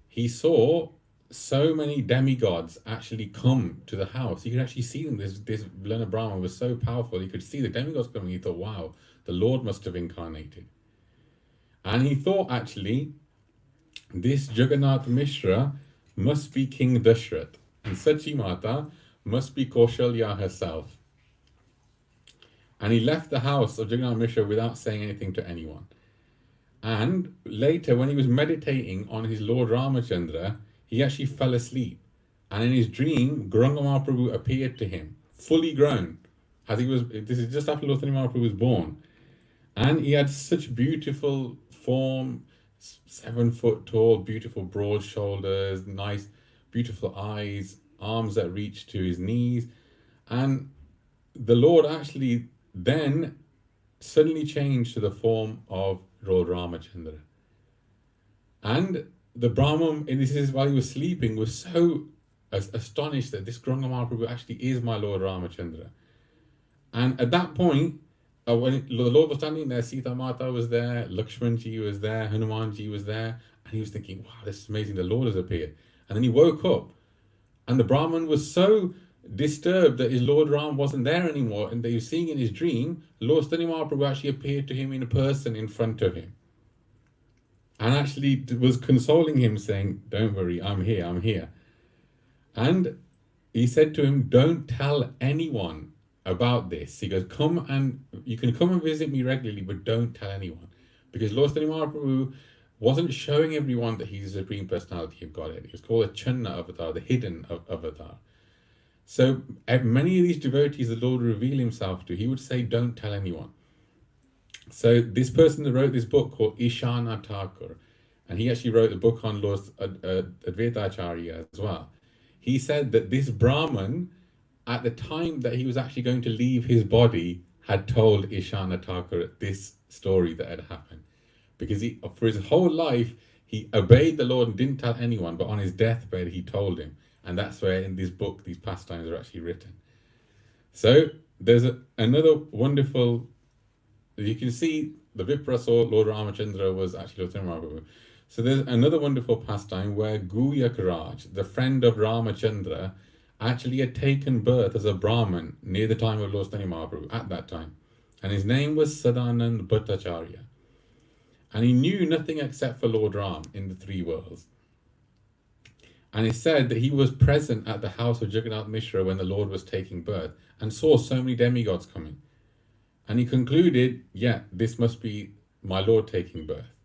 he saw so many demigods actually come to the house. He could actually see them. This Vilana Brahma was so powerful. He could see the demigods coming. He thought, wow, the Lord must have incarnated. And he thought, actually, this Jagannath Mishra must be King Dashrath, and Sachi Mata must be Kaushalya herself. And he left the house of Jagannath Mishra without saying anything to anyone. And later, when he was meditating on his Lord Ramachandra, he actually fell asleep. And in his dream, Gauranga Mahaprabhu appeared to him, fully grown, as he was. This is just after Lord Sri Mahaprabhu was born. And he had such beautiful form, 7 foot tall, beautiful broad shoulders, nice, beautiful eyes, arms that reached to his knees. And the Lord actually then suddenly changed to the form of Lord Ramachandra. And the Brahman, and this is while he was sleeping, was so astonished that this Gauranga Mahaprabhu actually is my Lord Ramachandra. And at that point, when the Lord was standing there, Sita Mata was there, Lakshmanji was there, Hanumanji was there, and he was thinking, wow, this is amazing, the Lord has appeared. And then he woke up, and the Brahman was so disturbed that his Lord Ram wasn't there anymore, and that he was seeing in his dream, Lord Stani Mahaprabhu actually appeared to him in person in front of him. And actually was consoling him, saying, don't worry, I'm here, I'm here. And he said to him, don't tell anyone about this. He goes, you can come and visit me regularly, but don't tell anyone. Because Lord Stani Mahaprabhu wasn't showing everyone that he's the Supreme Personality of Godhead. It was called a Channa avatar, the hidden avatar. So many of these devotees the Lord would reveal himself to, he would say, don't tell anyone. So this person that wrote this book called Ishani Thakur, and he actually wrote a book on Lord Advaita Acharya as well. He said that this Brahman, at the time that he was actually going to leave his body, had told Ishani Thakur this story that had happened. Because for his whole life, he obeyed the Lord and didn't tell anyone, but on his deathbed, he told him. And that's where in this book, these pastimes are actually written. So there's another wonderful, you can see the Vipra saw Lord Ramachandra was actually Lord Mahaprabhu. So there's another wonderful pastime where Guyak Raj, the friend of Ramachandra, actually had taken birth as a Brahmin near the time of Lord Stani Mahaprabhu at that time. And his name was Sadanand Bhattacharya. And he knew nothing except for Lord Ram in the three worlds. And it said that he was present at the house of Jagannath Mishra when the Lord was taking birth and saw so many demigods coming. And he concluded, yeah, this must be my Lord taking birth.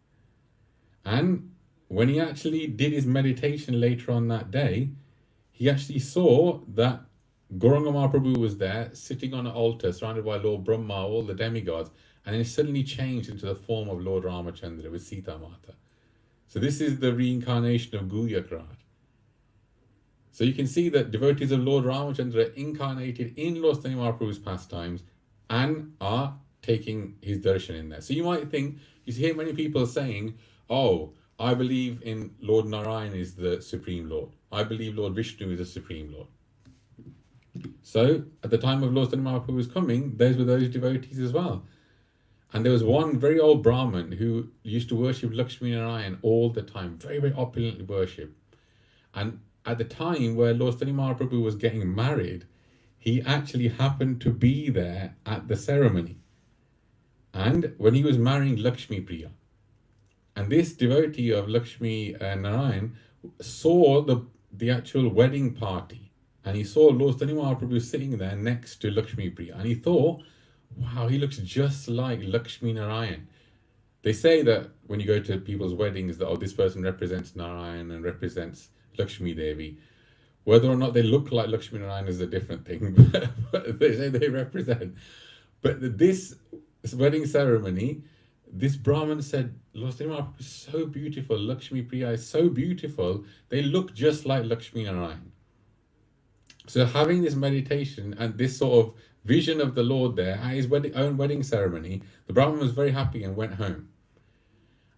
And when he actually did his meditation later on that day, he actually saw that Gauranga Mahaprabhu was there, sitting on an altar, surrounded by Lord Brahma, all the demigods, and it suddenly changed into the form of Lord Ramachandra with Sita Mata. So this is the reincarnation of Guyak Raj. So you can see that devotees of Lord Ramachandra incarnated in Lord Stani Mahaprabhu's pastimes and are taking his darshan in there. So you might think, you hear many people saying, oh, I believe in Lord Narayan is the Supreme Lord. I believe Lord Vishnu is the Supreme Lord. So at the time of Lord Stani Mahaprabhu's coming, those were those devotees as well. And there was one very old Brahmin who used to worship Lakshmi Narayan all the time, very, very opulently worship. And at the time where Lord Stani Mahaprabhu was getting married, he actually happened to be there at the ceremony. And when he was marrying Lakshmi Priya, and this devotee of Lakshmi Narayan saw the actual wedding party, and he saw Lord Stani Mahaprabhu sitting there next to Lakshmi Priya, and he thought, wow, he looks just like Lakshmi Narayan. They say that when you go to people's weddings that, oh, this person represents Narayan and represents Lakshmi Devi. Whether or not they look like Lakshmi Narayan is a different thing, but they say they represent. But this wedding ceremony, this Brahmin said, Lord Stani Mahaprabhu is so beautiful, Lakshmi Priya is so beautiful, they look just like Lakshmi Narayan. So having this meditation and this sort of vision of the Lord there at his own wedding ceremony, the Brahmin was very happy and went home.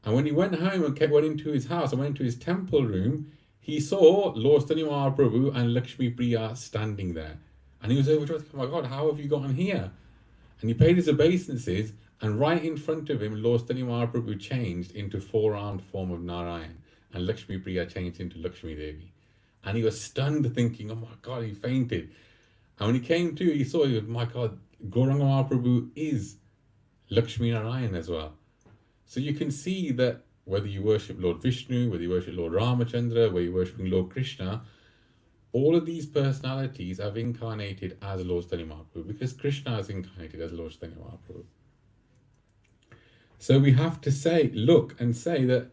And when he went home and went into his house and went into his temple room, he saw Lord Stani Mahaprabhu and Lakshmi Priya standing there. And he was overjoyed, oh my God, how have you gotten here? And he paid his obeisances, and right in front of him, Lord Stani Mahaprabhu changed into four-armed form of Narayan, and Lakshmi Priya changed into Lakshmi Devi. And he was stunned, thinking, oh my God, he fainted. And when he came to, he saw, my God, Gauranga Mahaprabhu is Lakshmi Narayan as well. So you can see that whether you worship Lord Vishnu, whether you worship Lord Ramachandra, whether you're worshipping Lord Krishna, all of these personalities have incarnated as Lord Stani Mahaprabhu, because Krishna is incarnated as Lord Stani Mahaprabhu. So we have to look and say that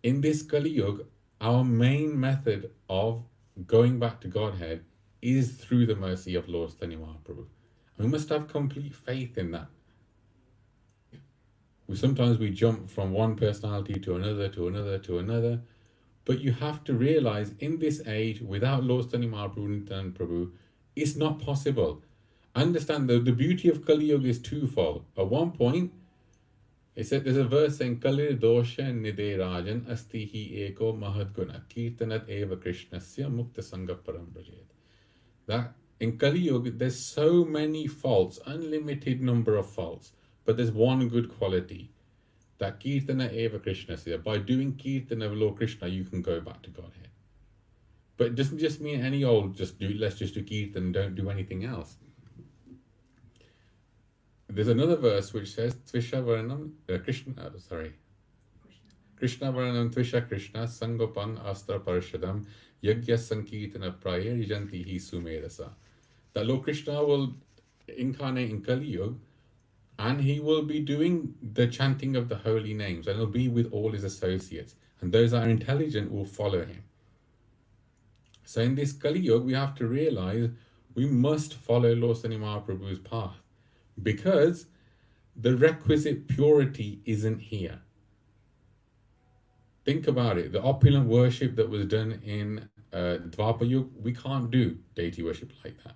in this Kali Yuga, our main method of going back to Godhead is through the mercy of Lord Stani Mahaprabhu. And we must have complete faith in that. Sometimes we jump from one personality to another, to another, to another. But you have to realize in this age, without Lord Stani Mahaprabhu, Nityananda Prabhu, it's not possible. understand the beauty of Kali Yuga is twofold. At one point, it said there's a verse saying Kalir dosha nide rajan asti hi eko mahadguna kirtanat eva krishnasya mukta sangha param brajet. That in Kali Yuga there's so many faults, unlimited number of faults, but there's one good quality. That kirtana eva krishnasya. By doing kirtana of Lord Krishna, you can go back to Godhead. But it doesn't just mean any old let's just do kirtan, don't do anything else. There's another verse which says Tvisha Varnam Krishna Varnam Tvisha Krishna Sangopan Astra Parashadam Yagya Sankirtana Prayer Janti Hi Sumedasa. That Lord Krishna will incarnate in Kali Yuga and he will be doing the chanting of the holy names and he'll be with all his associates, and those that are intelligent will follow him. So in this Kali Yuga we have to realize we must follow Lord Chaitanya Mahaprabhu's path, because the requisite purity isn't here. Think about it. The opulent worship that was done in Dwapar Yuga, we can't do deity worship like that.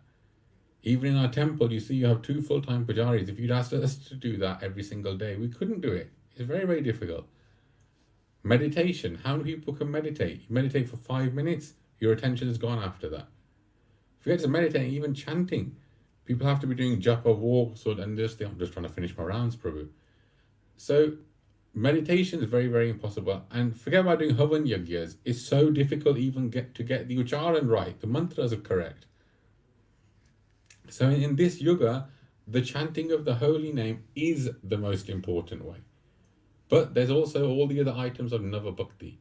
Even in our temple, you see you have 2 full-time pujaris. If you'd asked us to do that every single day, we couldn't do it. It's very, very difficult. Meditation. How many people can meditate? You meditate for 5 minutes, your attention is gone after that. Forget to meditate, even chanting. People have to be doing japa walks and this. I'm just trying to finish my rounds, Prabhu. So meditation is very, very impossible. And forget about doing havan yagyas. It's so difficult even to get the ucharan right. The mantras are correct. So in this yuga, the chanting of the holy name is the most important way. But there's also all the other items of Nava Bhakti.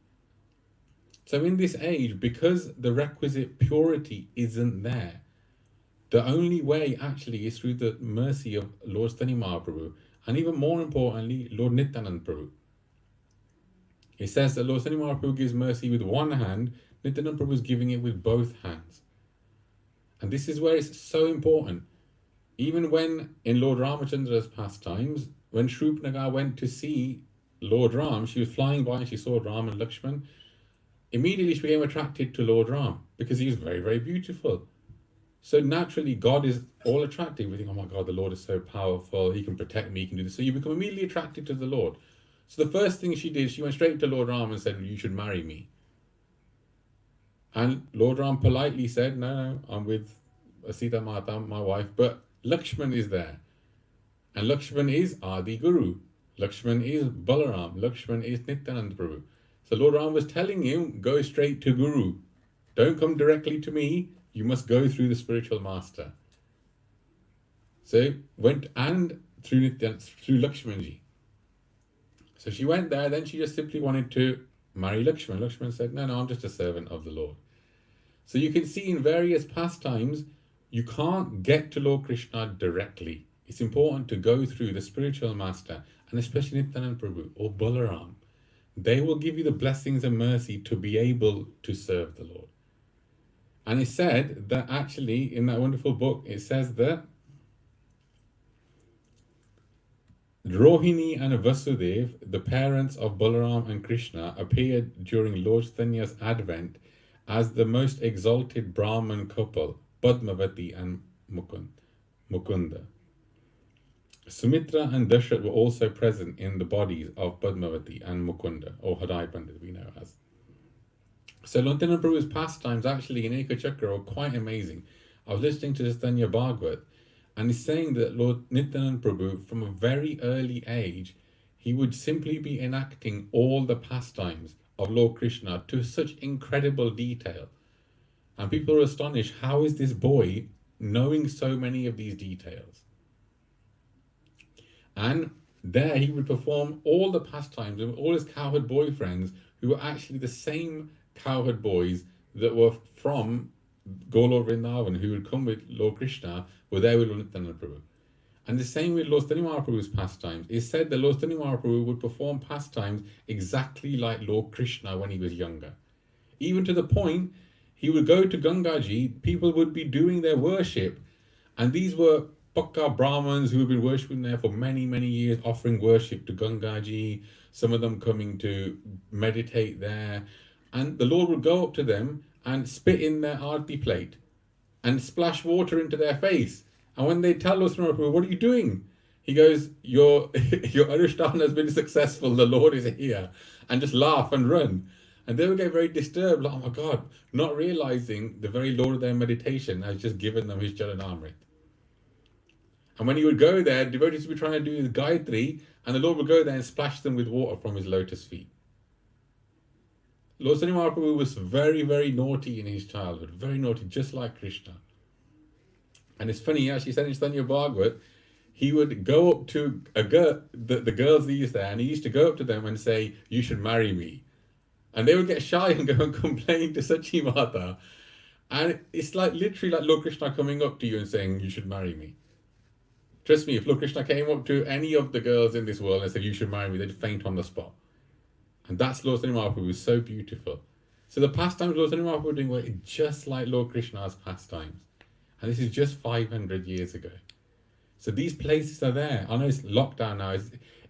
So in this age, because the requisite purity isn't there, the only way actually is through the mercy of Lord Chaitanya Mahaprabhu, and even more importantly, Lord Nityananda Prabhu. It says that Lord Chaitanya Mahaprabhu gives mercy with one hand, Nityananda Prabhu is giving it with both hands. And this is where it's so important. Even when in Lord Ramachandra's pastimes, when Shrupnagar went to see Lord Ram, she was flying by and she saw Ram and Lakshman. Immediately she became attracted to Lord Ram because he was very, very beautiful. So naturally, God is all attractive. We think, oh my God, the Lord is so powerful. He can protect me. He can do this. So you become immediately attracted to the Lord. So the first thing she did, she went straight to Lord Ram and said, you should marry me. And Lord Ram politely said, no, I'm with Sita Mata, my wife, but Lakshman is there. And Lakshman is Adi Guru. Lakshman is Balaram. Lakshman is Nityananda Prabhu. So Lord Ram was telling him, go straight to Guru. Don't come directly to me. You must go through the spiritual master. So went and through Lakshmanji. So she went there, then she just simply wanted to marry Lakshman. Lakshman said, no, I'm just a servant of the Lord. So you can see in various pastimes, you can't get to Lord Krishna directly. It's important to go through the spiritual master, and especially Nityananda Prabhu or Balaram. They will give you the blessings and mercy to be able to serve the Lord. And it said that actually in that wonderful book, it says that Rohini and Vasudev, the parents of Balaram and Krishna, appeared during Lord Chaitanya's advent as the most exalted Brahman couple, Padmavati and Mukunda. Sumitra and Dasharat were also present in the bodies of Padmavati and Mukunda, or Hadai Pandit we know as. So Nityananda Prabhu's pastimes actually in Eka Chakra are quite amazing. I was listening to Chaitanya Bhagavat, and he's saying that Lord Nityananda Prabhu, from a very early age, he would simply be enacting all the pastimes of Lord Krishna to such incredible detail. And people are astonished, how is this boy knowing so many of these details? And there he would perform all the pastimes of all his cowherd boyfriends, who were actually the same cowherd boys that were from Golok Vrindavan, who would come with Lord Krishna, were there with Lord Nityananda Prabhu. And the same with Lord Chaitanya Mahaprabhu's pastimes. It's said that Lord Chaitanya Mahaprabhu would perform pastimes exactly like Lord Krishna when he was younger. Even to the point, he would go to Gangaji, people would be doing their worship, and these were Pakka Brahmins who had been worshipping there for many, many years, offering worship to Gangaji, some of them coming to meditate there. And the Lord would go up to them and spit in their arti plate and splash water into their face And when they tell Lord Sri Mahaprabhu, what are you doing? He goes, your Anushtana has been successful, the Lord is here. And just laugh and run. And they would get very disturbed, like, oh my God, not realizing the very Lord of their meditation has just given them his Charanamrit. And when he would go there, devotees would be trying to do his Gayatri, and the Lord would go there and splash them with water from his lotus feet. Lord Sri Mahaprabhu was very, very naughty in his childhood, very naughty, just like Krishna. And it's funny, he actually said in Chaitanya Bhagavat, he would go up to the girls he used there, and he used to go up to them and say, you should marry me. And they would get shy and go and complain to Sachi Mata. And it's like literally like Lord Krishna coming up to you and saying, you should marry me. Trust me, if Lord Krishna came up to any of the girls in this world and said, you should marry me, they'd faint on the spot. And that's Lord Sri Mahaprabhu, was so beautiful. So the pastimes Lord Sri Mahaprabhu were doing were just like Lord Krishna's pastimes. And this is just 500 years ago. So these places are there. I know it's lockdown now.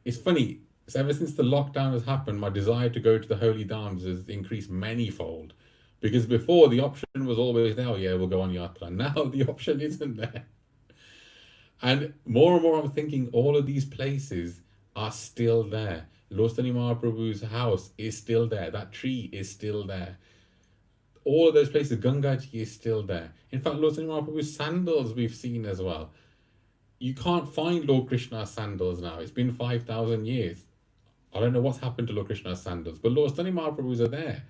It's funny. So ever since the lockdown has happened, my desire to go to the holy dhams has increased manyfold. Because before, the option was always there, oh yeah, we'll go on yatra. Now the option isn't there. And more I'm thinking all of these places are still there. Lord Sri Mahaprabhu's house is still there. That tree is still there. All of those places, Gangaji is still there. In fact, Lord Sri Mahaprabhu's sandals we've seen as well. You can't find Lord Krishna's sandals now. It's been 5,000 years. I don't know what's happened to Lord Krishna's sandals, but Lord Sri Mahaprabhu's are there.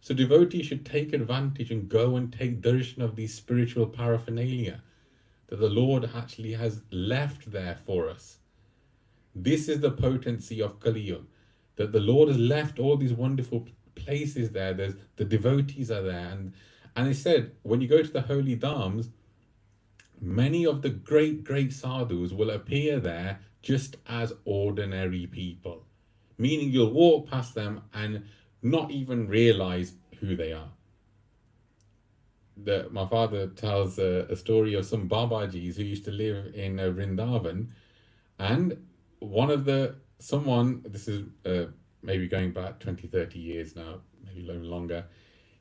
So devotees should take advantage and go and take darshan of these spiritual paraphernalia that the Lord actually has left there for us. This is the potency of Kali Yuga, that the Lord has left all these wonderful places there. The devotees are there. And he said, when you go to the holy dhams, many of the great sadhus will appear there just as ordinary people. Meaning you'll walk past them and not even realize who they are. My father tells a story of some Babajis who used to live in Vrindavan, and this is maybe going back 20, 30 years now, maybe even longer,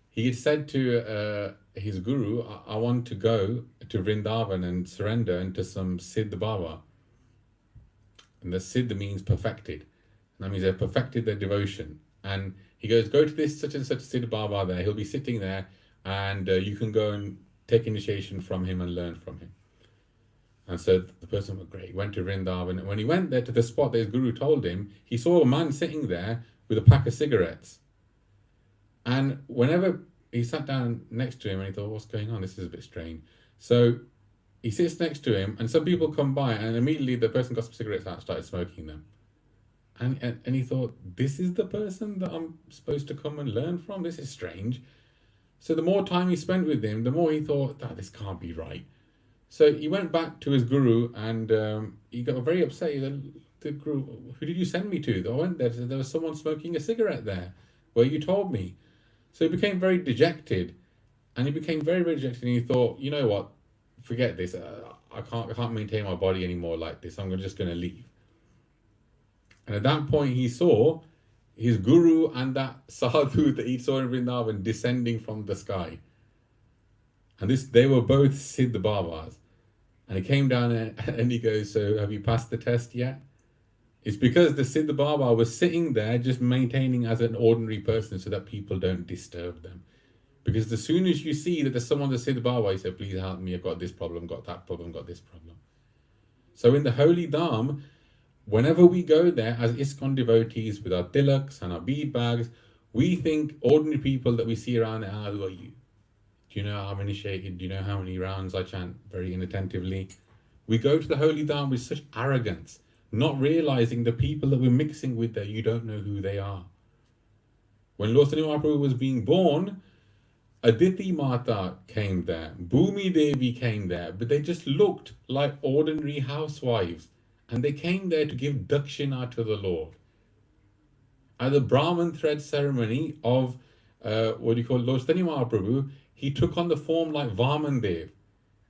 he had said to his guru, I want to go to Vrindavan and surrender into some Siddha Baba. And the Siddha means perfected. And that means they've perfected their devotion. And he goes, go to this such and such Siddha Baba there. He'll be sitting there, and you can go and take initiation from him and learn from him. And so the person was great. He went to Vrindavan. And when he went there to the spot that his guru told him, he saw a man sitting there with a pack of cigarettes. And whenever he sat down next to him, and he thought, what's going on? This is a bit strange. So he sits next to him, and some people come by, and immediately the person got some cigarettes out and started smoking them. And he thought, this is the person that I'm supposed to come and learn from? This is strange. So the more time he spent with him, the more he thought, this can't be right. So he went back to his guru, and he got very upset. He said, the guru, who did you send me to? I went there, there was someone smoking a cigarette there, where you told me. So he became very dejected, and he became very, very dejected, and he thought, you know what, forget this. I can't maintain my body anymore like this. I'm just going to leave. And at that point, he saw his guru and that sadhu that he saw in Vrindavan descending from the sky. And they were both Siddha Babas. And he came down and he goes, so have you passed the test yet? It's because the Siddha Baba was sitting there just maintaining as an ordinary person so that people don't disturb them. Because as soon as you see that there's someone that's Siddha Baba, you say, please help me, I've got this problem, got that problem, got this problem. So in the holy dham, whenever we go there as ISKCON devotees with our tilaks and our bead bags, we think ordinary people that we see around there, who are you? Do you know I'm initiated? Do you know how many rounds I chant very inattentively? We go to the holy dham with such arrogance, not realizing the people that we're mixing with there, you don't know who they are. When Lord Sri Mahaprabhu was being born, Aditi Mata came there, Bhumi Devi came there, but they just looked like ordinary housewives. And they came there to give dakshina to the Lord. At the Brahman thread ceremony of, Lord Sri Mahaprabhu, he took on the form like Vamandev.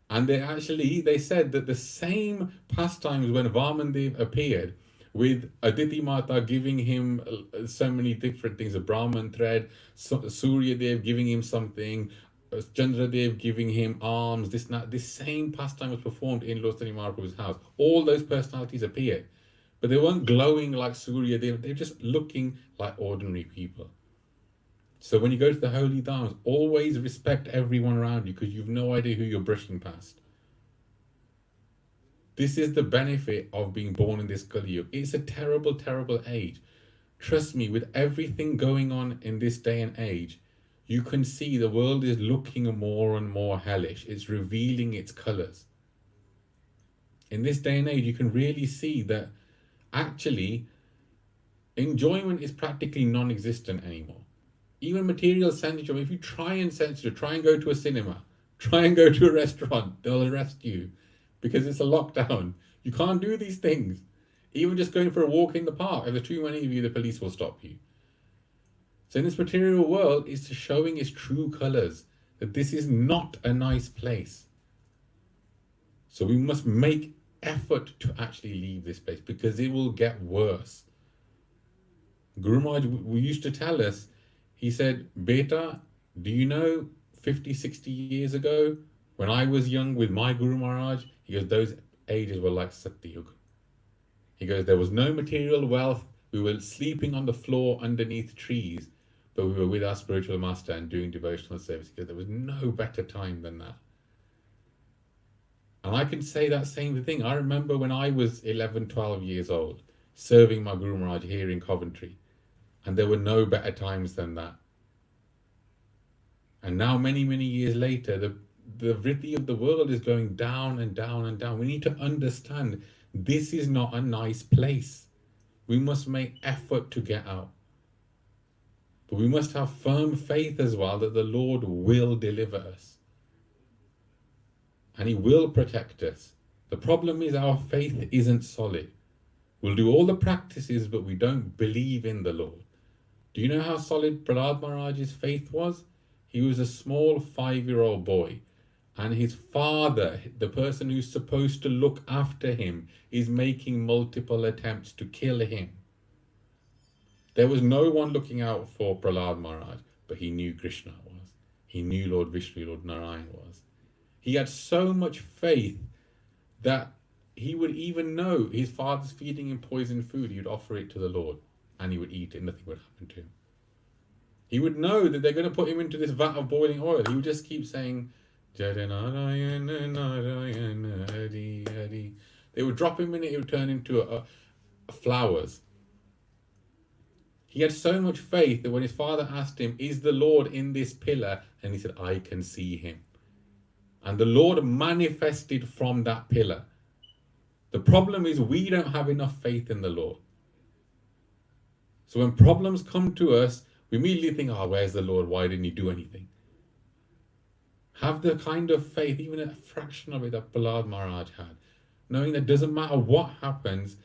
And they said that the same pastimes when Vamandev appeared, with Aditi Mata giving him so many different things, a Brahman thread, Surya Dev giving him something, Chandradev giving him arms, this same pastime was performed in Lord Chaitanya Mahaprabhu's house. All those personalities appeared, but they weren't glowing like Surya. They're just looking like ordinary people. So when you go to the holy dhams, always respect everyone around you, because you've no idea who you're brushing past. This is the benefit of being born in this Kali Yuga. It's a terrible, terrible age. Trust me, with everything going on in this day and age, you can see the world is looking more and more hellish. It's revealing its colors. In this day and age, you can really see that actually enjoyment is practically non-existent anymore. Even material sensual, if you try and go to a cinema, try and go to a restaurant, they'll arrest you because it's a lockdown. You can't do these things. Even just going for a walk in the park, if there's too many of you, the police will stop you. So in this material world, it's showing its true colors, that this is not a nice place. So we must make effort to actually leave this place, because it will get worse. Guru Maharaj used to tell us, he said, Beta, do you know 50, 60 years ago, when I was young with my Guru Maharaj, he goes, those ages were like Satyuga. He goes, there was no material wealth. We were sleeping on the floor underneath trees, but we were with our spiritual master and doing devotional service. He goes, there was no better time than that. And I can say that same thing. I remember when I was 11, 12 years old, serving my Guru Maharaj here in Coventry, and there were no better times than that. And now, many, many years later, the vritti of the world is going down and down and down. We need to understand this is not a nice place. We must make effort to get out. But we must have firm faith as well that the Lord will deliver us. And He will protect us. The problem is our faith isn't solid. We'll do all the practices, but we don't believe in the Lord. Do you know how solid Prahlad Maharaj's faith was? He was a small 5-year-old boy. And his father, the person who's supposed to look after him, is making multiple attempts to kill him. There was no one looking out for Prahlad Maharaj, but he knew Krishna was. He knew Lord Vishnu, Lord Narayan was. He had so much faith that he would even know his father's feeding him poisoned food. He would offer it to the Lord and he would eat it. Nothing would happen to him. He would know that they're going to put him into this vat of boiling oil. He would just keep saying, Jaya Narayana Narayana Hari Hari. They would drop him in it, he would turn into flowers. He had so much faith that when his father asked him, is the Lord in this pillar? And he said, I can see him. And the Lord manifested from that pillar. The problem is we don't have enough faith in the Lord. So when problems come to us, we immediately think, oh, where's the Lord? Why didn't He do anything? Have the kind of faith, even a fraction of it, that Prahlad Maharaj had, knowing that doesn't matter what happens,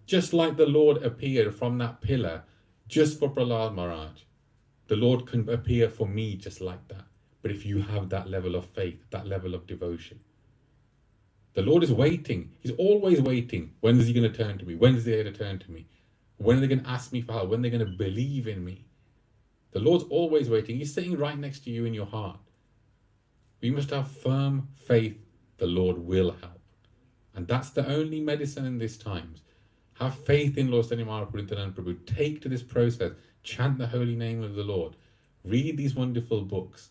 just like the Lord appeared from that pillar, just for Prahlad Maharaj, the Lord can appear for me just like that. But if you have that level of faith, that level of devotion, the Lord is waiting. He's always waiting. When is He going to turn to me? When is He going to turn to me? When are they going to ask me for help? When are they going to believe in me? The Lord's always waiting. He's sitting right next to you in your heart. We must have firm faith the Lord will help. And that's the only medicine in these times. Have faith in Lord Chaitanya Mahaprabhu, Prabhu. Take to this process. Chant the holy name of the Lord. Read these wonderful books.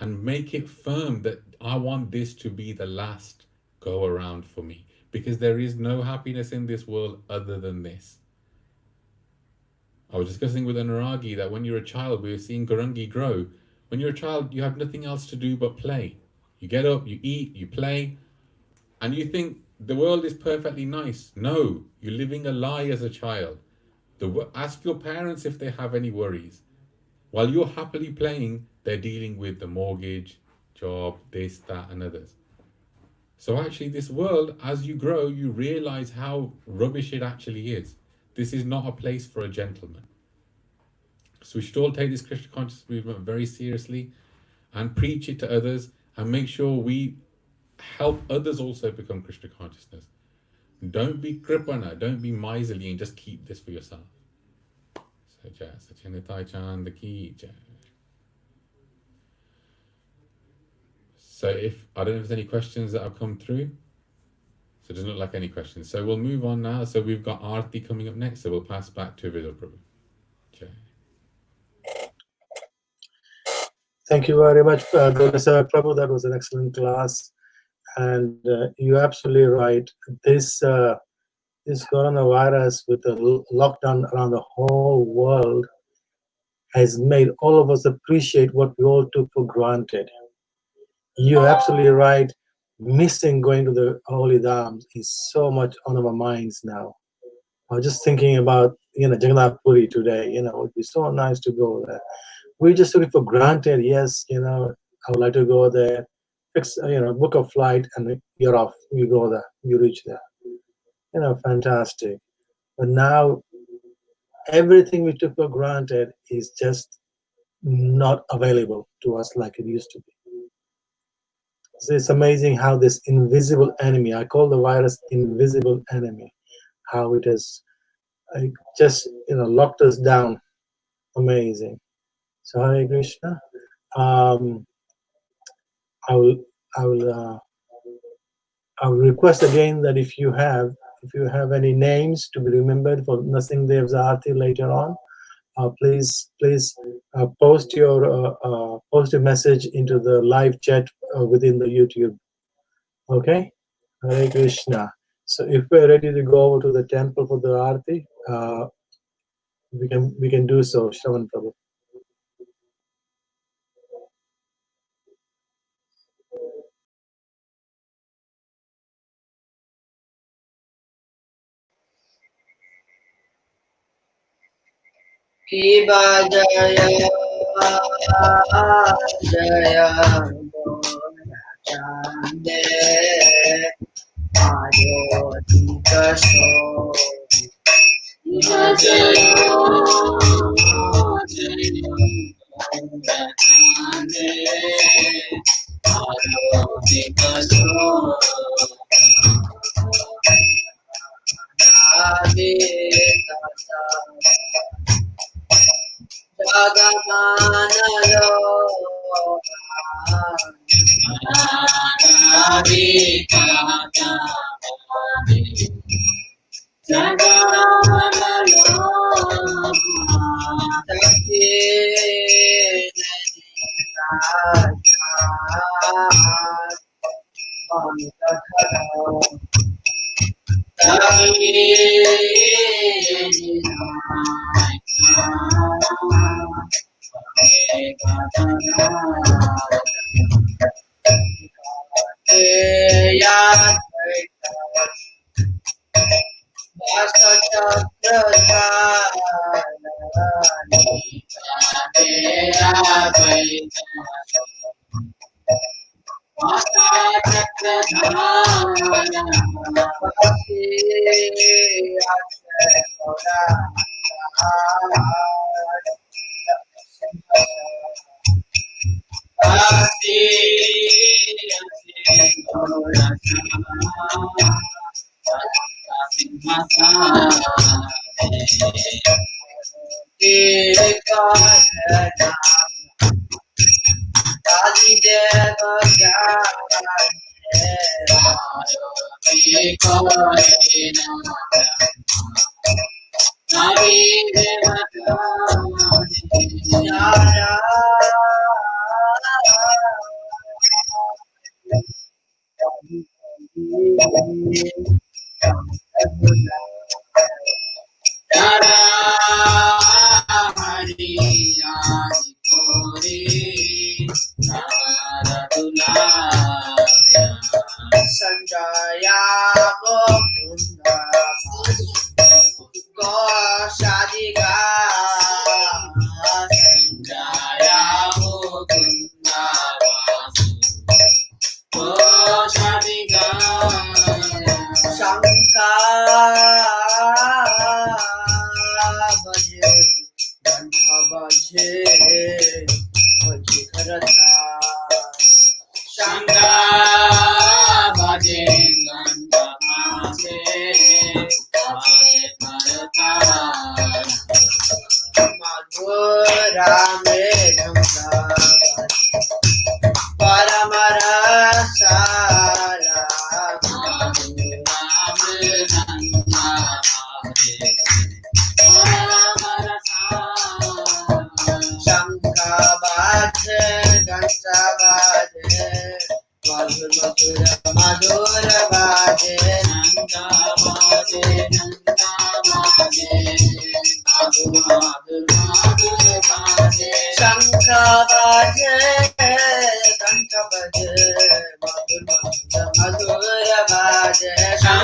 And make it firm that I want this to be the last go around for me. Because there is no happiness in this world other than this. I was discussing with Anuragi that when you're a child, we were seeing Gaurangi grow. When you're a child, you have nothing else to do but play. You get up, you eat, you play, and you think the world is perfectly nice. No, you're living a lie as a child. Ask your parents if they have any worries. While you're happily playing, they're dealing with the mortgage, job, this, that, and others. So actually, this world, as you grow, you realize how rubbish it actually is. This is not a place for a gentleman. So we should all take this Krishna consciousness movement very seriously and preach it to others and make sure we help others also become Krishna consciousness. Don't be kripana, don't be miserly and just keep this for yourself. So Jaya Satyanataya Chanda ki Jaya. So if I don't know if there's any questions that have come through. So it doesn't look like any questions. So we'll move on now. So we've got Arati coming up next. So we'll pass back to Vidal Prabhu. Jaya. Thank you very much, Gurusevak Prabhu. That was an excellent class. And you're absolutely right. This coronavirus with the lockdown around the whole world has made all of us appreciate what we all took for granted. You're absolutely right. Missing going to the holy dhams is so much on our minds now. I was just thinking about, Jagannath Puri today. It would be so nice to go there. We just took it for granted. Yes, I would like to go there. Fix, book a flight and you're off. You go there. You reach there. Fantastic. But now everything we took for granted is just not available to us like it used to be. So it's amazing how this invisible enemy, I call the virus invisible enemy, how it has just locked us down. Amazing. So Hare Krishna. I will request again that if you have any names to be remembered for Nrsimhaya's Arati later on, please post your message into the live chat within the YouTube. Okay, Hare Krishna. So if we're ready to go over to the temple for the Arati, we can do so. Shravan Prabhu. Kiba Jaya Jaya Chande Adoti Kasho Kiba Jaya Chande Adoti Kasho Adi Tata Jagamanalo Adi Tata Jagamanalo Dasi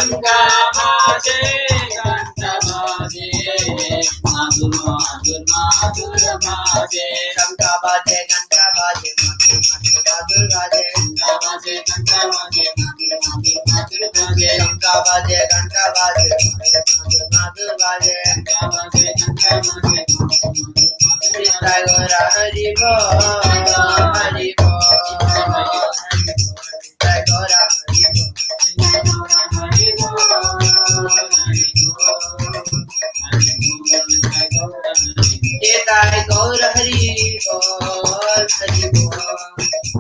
Ganga Bhaje, Ganga Bhaje, Madhur Madhur Madhur Bhaje, Ganga Bhaje, Ganga Bhaje, Madhur Madhur Bhaje, Ganga Bhaje, Ganga Bhaje, Madhur Madhur Madhur Bhaje, Ganga Bhaje, Ganga Bhaje, Madhur Madhur Bhaje, Ganga Bhaje, Ganga Bhaje, Nitya Gaura Hari Bol, Hari Bol, Nitya Gaura Hari Bol, Hari Bol, Nitya Gaura Hari Bol, Hari Bol,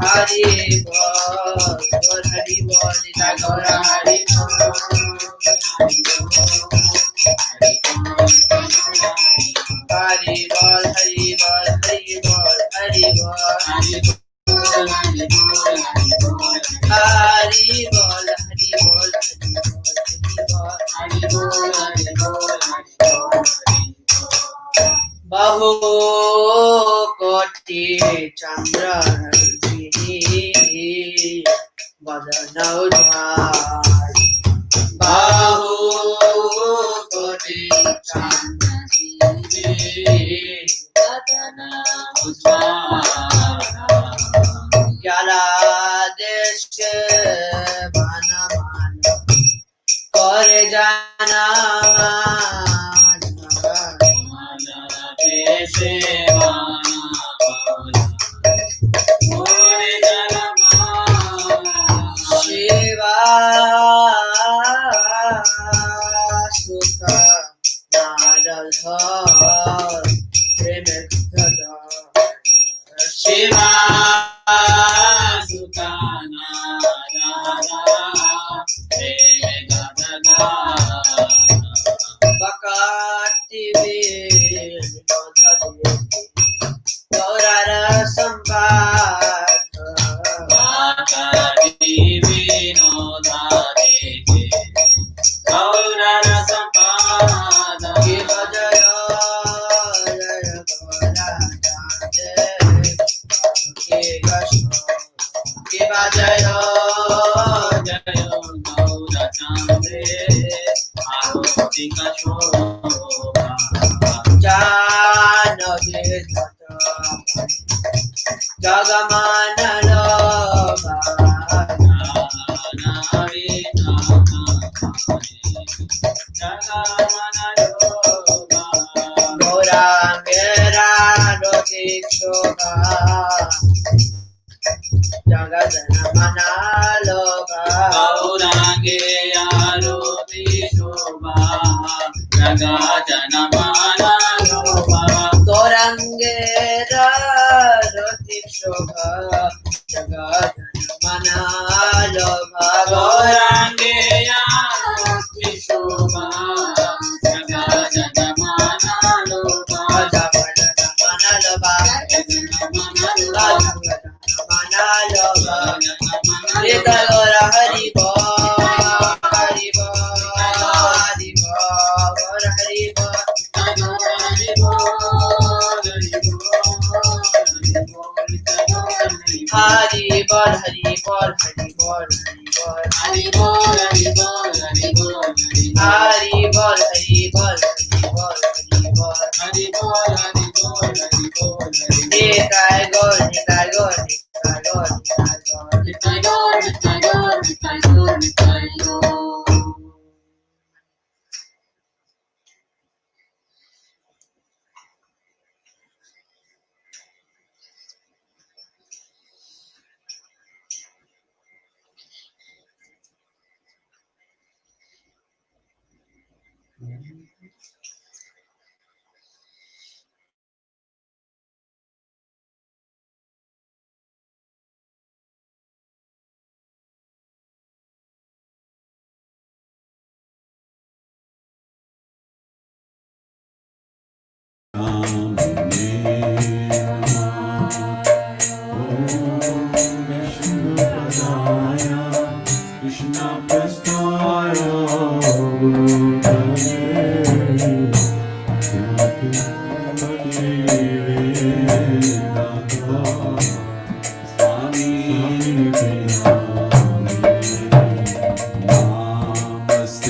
Hari Bol, Gaur Hari Bol, Nitya Gaura Hari Bol, Hari Bol, Hari Bol, Hari Bol, Hari Bol, Hari Bol, Hari Bol, Hari Bol, Bahu Koti Chandra Vadana Udhar, Bahu Koti Chandra Vadana Udhar, Gyara Desh Bana Mana Kore Jana Shiva Sukha Radha Prem Shiva Sukha Radha Bakati Vir Gaura Sambhata Bakati Vinodade Gaura Sambhata Shiva Jaya Jaya Gaura Shiva Jaya Jaya Gaura Chandre Arati Shloka Janavi Tata Jagamana Loba Janavi Tata Jagamana Loba Gaurangi Titiksha Jagadana Manaloba Gaurangi Titiksha Jagadana Manaloba Gaurangi Titiksha Jagadana Manaloba Gaurangi Titiksha Jagadana Manaloba Jagadana Manaloba Manaloba Nitya Gaura Hari Bol Hari Bol Hari Bol Hari Bol Hari Bol Hari Bol Hari Bol Hari Bol Hari Bol Hari Bol Hari Bol Hari Bol Hari Bol Hari Bol Hari Bol Hari Bol Hari Bol Hari Bol Nitya Gaura Nitya Gaura Nitya Gaura Nitya Gaura Nitya Gaura Nitya Gaura Nitya Gaura Namaste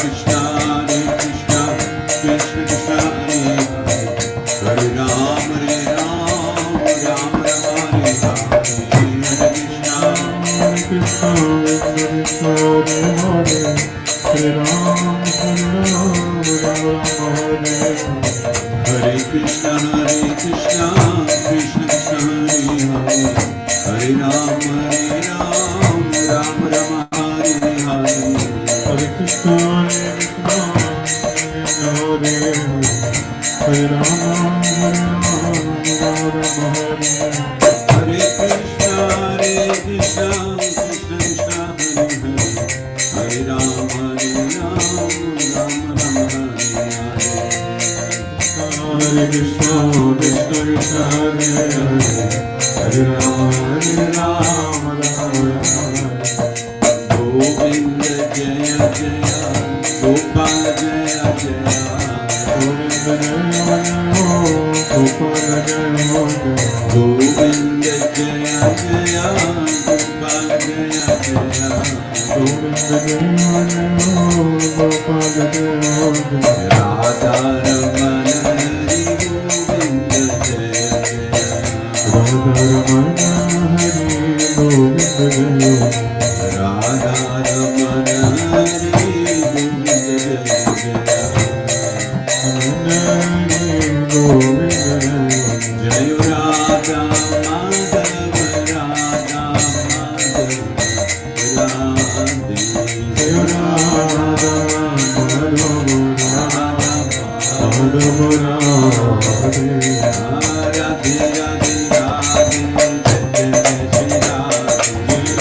Krishna Hare Krishna, Krishna Krishna, Hare Ram, Ram Ram, Hare Hare. Hare Krishna, Hare Ram, Hare Krishna, Krishna Krishna, Hare Ram, Ram Ram, Hare Hare. Hare Krishna, Krishna Krishna, Hare Hare, Hare Ram, Ram Ram. Govinda Jaya Jaya, Gopal Jaya Jaya, Govinda Jaya Jaya, Gopal Jaya Jaya, Govinda Jaya Jaya, Gopal Jaya Jaya, Govinda Jaya Jaya, Gopal Jaya Jaya, Radha Ramana Hari Govinda Jaya Jaya, Radha Ramana Hari Govinda Jaya, Radha Ramana Hari Govinda Jaya Jaya, Jaya Radha Madhav, Radha Madhav, Radhe, Jaya Radha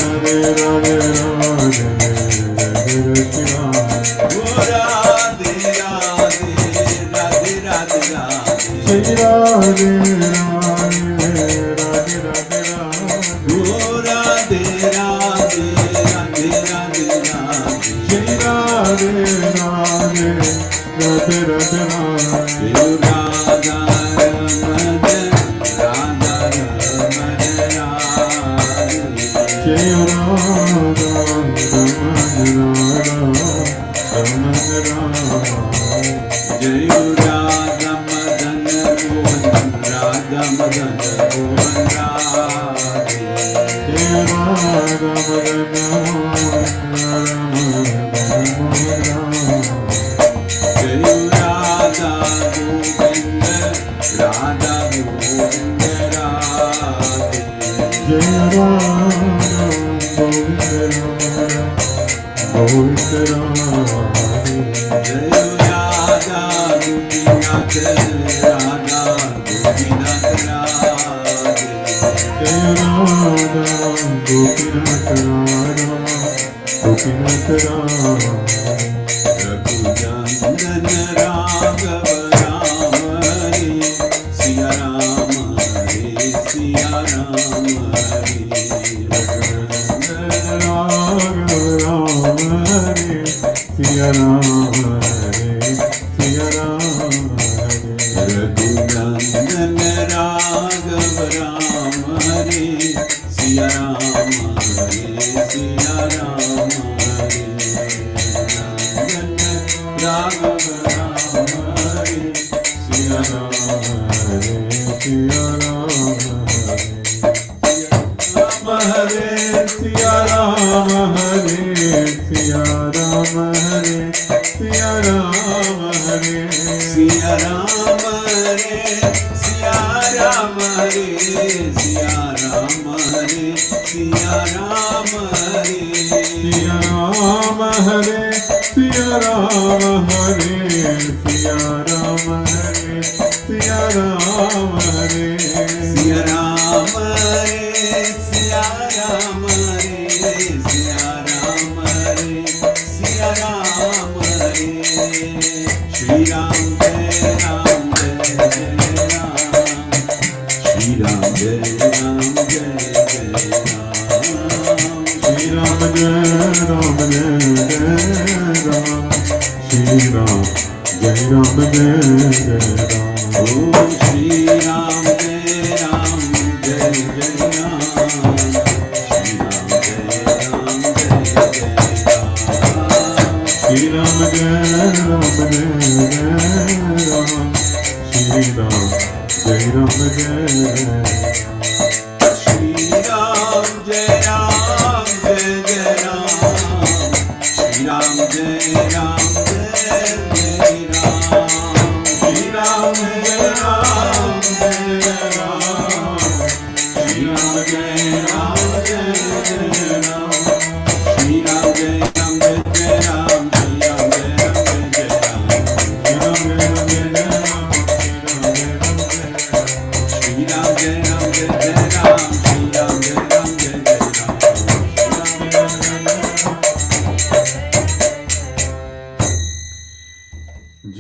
Madhav, Madhav Radhe, Radhe Radhe Radhe, Jaya Radhe Radhe Radhe Radhe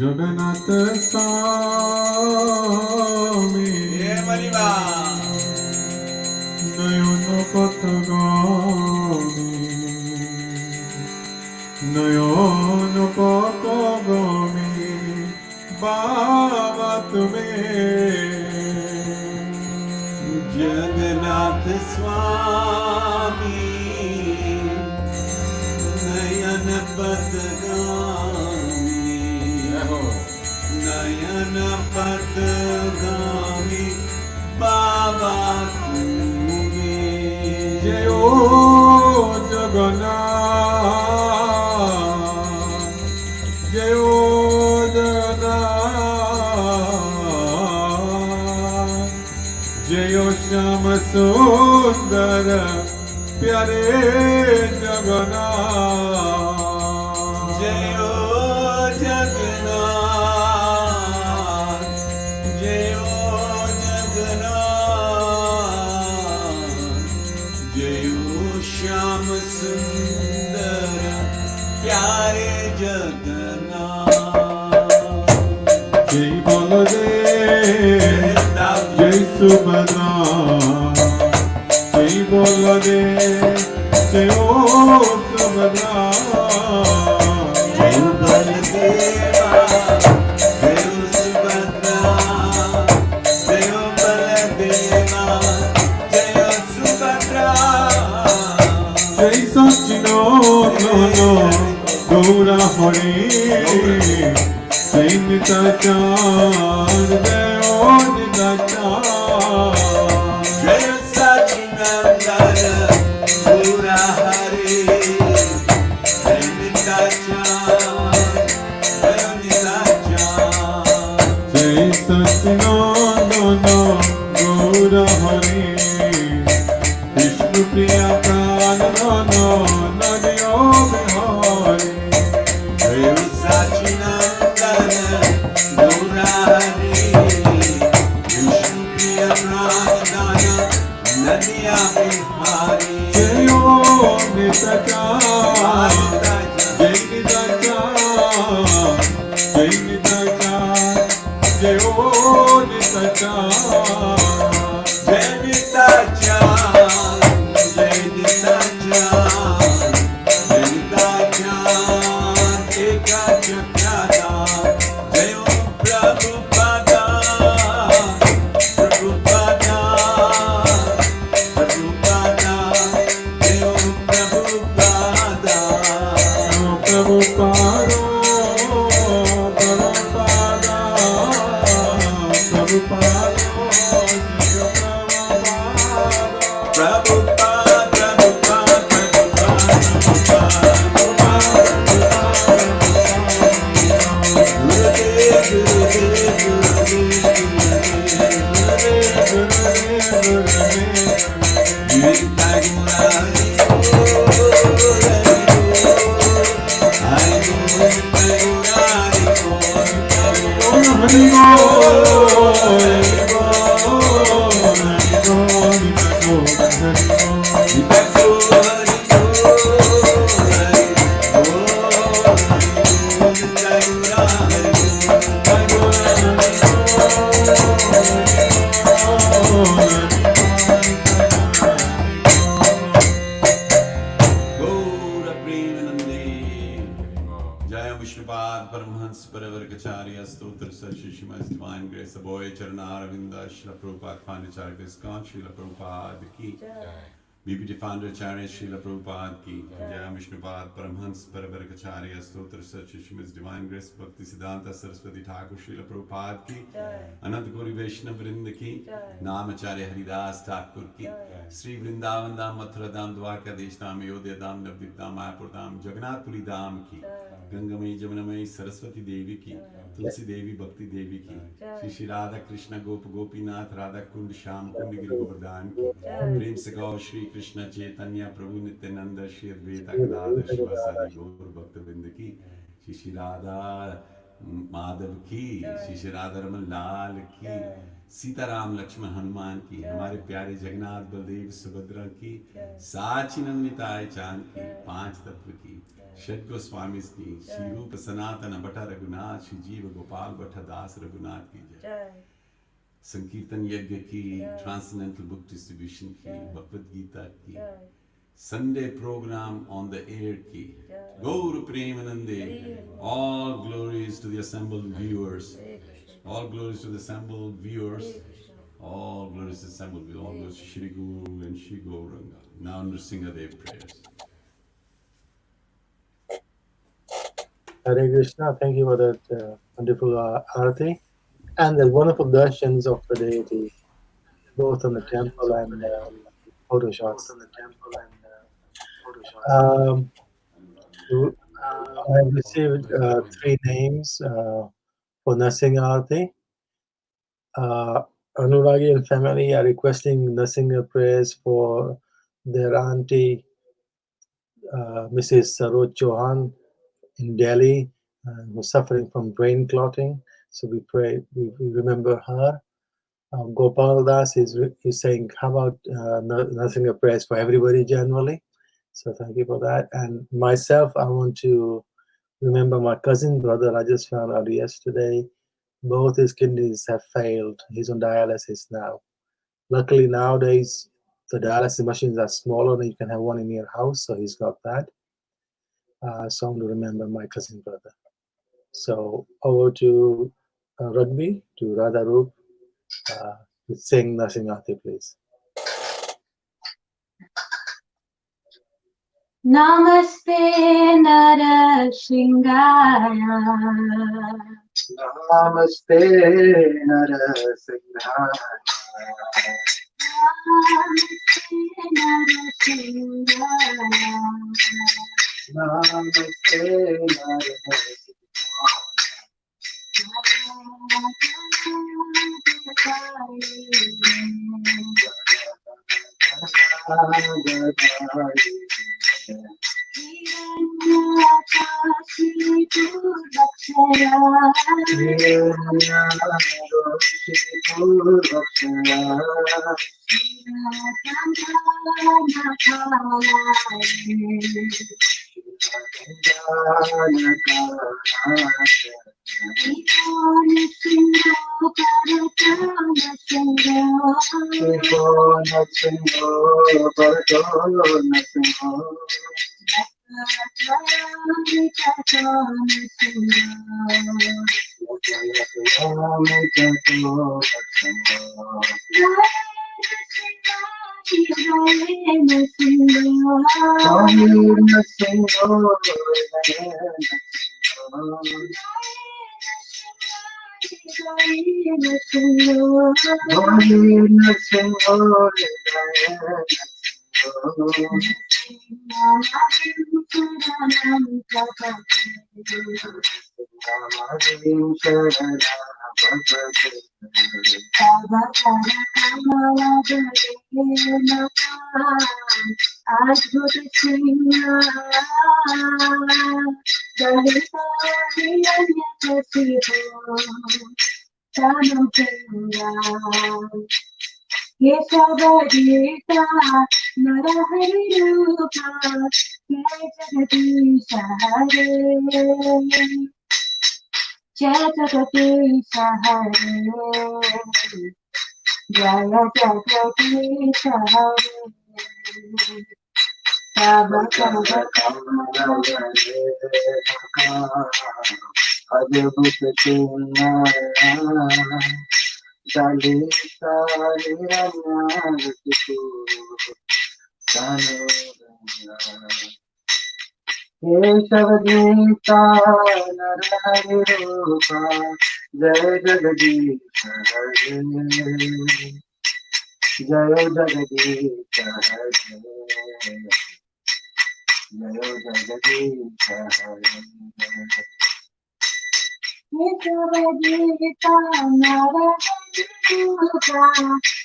Jagannath Swami Nayana Patagami Nayana Patagami Baba Tume Jagannath Swami Nayana Patagami Nayana Patagami Baba Tume Jayo Jagannath Jayo Jagannath Jayo Shama Sundara Pyare Jagannath Jayo Jagannath Jayo Jagannath Jayo Shama Sundara Pyare Jagannath Jai Baladev Jai Subhadra Jai Baladev Jai Subhadra Jai Baladeva Jai Subhadra Jai Baladeva Jai Subhadra Jai Sachinandana Gaura Hari Jai Nitachar Jai Nitachar Jai Sachinandana Gaura Hari Jai Nitachar Jai Nitachar Jai Sachinandana Gaura Hari Vishnu Priya Pranadana Nadiyo Bihari Jai Sachinandana Gaura Hari Vishnu Priya Pranadana Nadiya Bihari Jayo Nitachar Jai Nitachar Jai Nitachar Jayo Nitachar Jai Nitachar Jai Nitachar Jai Nitachar Eka Chakrata Jayo Prabhupada Prabhupada Prabhupada Jayo Prabhupada Prabhupada Divine Grace of Boy Charana Ravinda Srila Prabhupada Pandicharya ISKCON Srila Prabhupada Ki Jaya. BPT founder Acharya Srila Prabhupada ki, Jaya Vishnupad Paramhans Paravarkacharya Stotra Sachishmi's Divine Grace Bhakti Siddhanta Saraswati Thakur Srila Prabhupada ki, Anant Gauri Vaishnav Vrinda ki, Namacharya Haridas Thakur ki, Sri Vrindavan Dham Mathura Dham Dwarka Desh Dham Ayodhya Dham Navdip Dham Mayapur Dham Jagannath Puri Dham ki, Gangamai Jamunamai Saraswati Devi ki, Tulsi Devi Bhakti Devi ki, Shri Radha Krishna Gop Gopinath Radha Kund Sham Kund Giri Govardhan ki, Prem se Gaur Shri Krishna Chaitanya Prabhu Nityananda Shri Advaita Gadadhar Shivasadi Gaur Bhaktavind ki, Shri Radha Madhav ki, Shri Radha Raman Lal ki, Sitaram Lakshman Hanuman की, हमारे प्यारे जगन्नाथ बलदेव सुभद्रा की, साची नंदिताय चांद की, पांच तत्व की, षड गोस्वामी की, श्री रूप सनातन भट्ट रघुनाथ, श्री जीव गोपाल भट्ट दास रघुनाथ की जय। संकीर्तन यज्ञ की, ट्रांसेंडेंटल बुक डिस्ट्रीब्यूशन की, भगवद गीता की, Sunday programme on the air की, गौर प्रेमानंदे, all glories to the assembled viewers. All glories to the assembled viewers. All glories to the assembled viewers. All glories to Shri Guru and Shri Gauranga. Now Nrsimhaya prayers. Hare Krishna, thank you for that wonderful arati and the wonderful darshans of the deity, both on the temple and photo shots. I have received 3 names for Nrsimha Arati. Anuragi and family are requesting Nrsimha prayers for their auntie, Mrs. Saroj Chauhan in Delhi, who's suffering from brain clotting. So we pray, we remember her. Gopal Das is saying, how about Nrsimha prayers for everybody generally? So thank you for that. And myself, I want to remember my cousin brother. I just found out yesterday, both his kidneys have failed. He's on dialysis now. Luckily nowadays, the dialysis machines are smaller and you can have one in your house. So he's got that. So I want to remember my cousin brother. So over to Rugby, to Radha Roop. Sing Nrsimha Arati, please. Namaste Nrsimhaya. Namaste Nrsimhaya. Namaste Titiksha Hare, Jaya Titiksha Hare, Tava Tava Adbhut Chinmaya, Dalita Niranyadu केशवदीता नरहरिरूपा जय जगदीश हरे जय जगदीश हरे जय जगदीश हरे केशवदीता नरहरिरूपा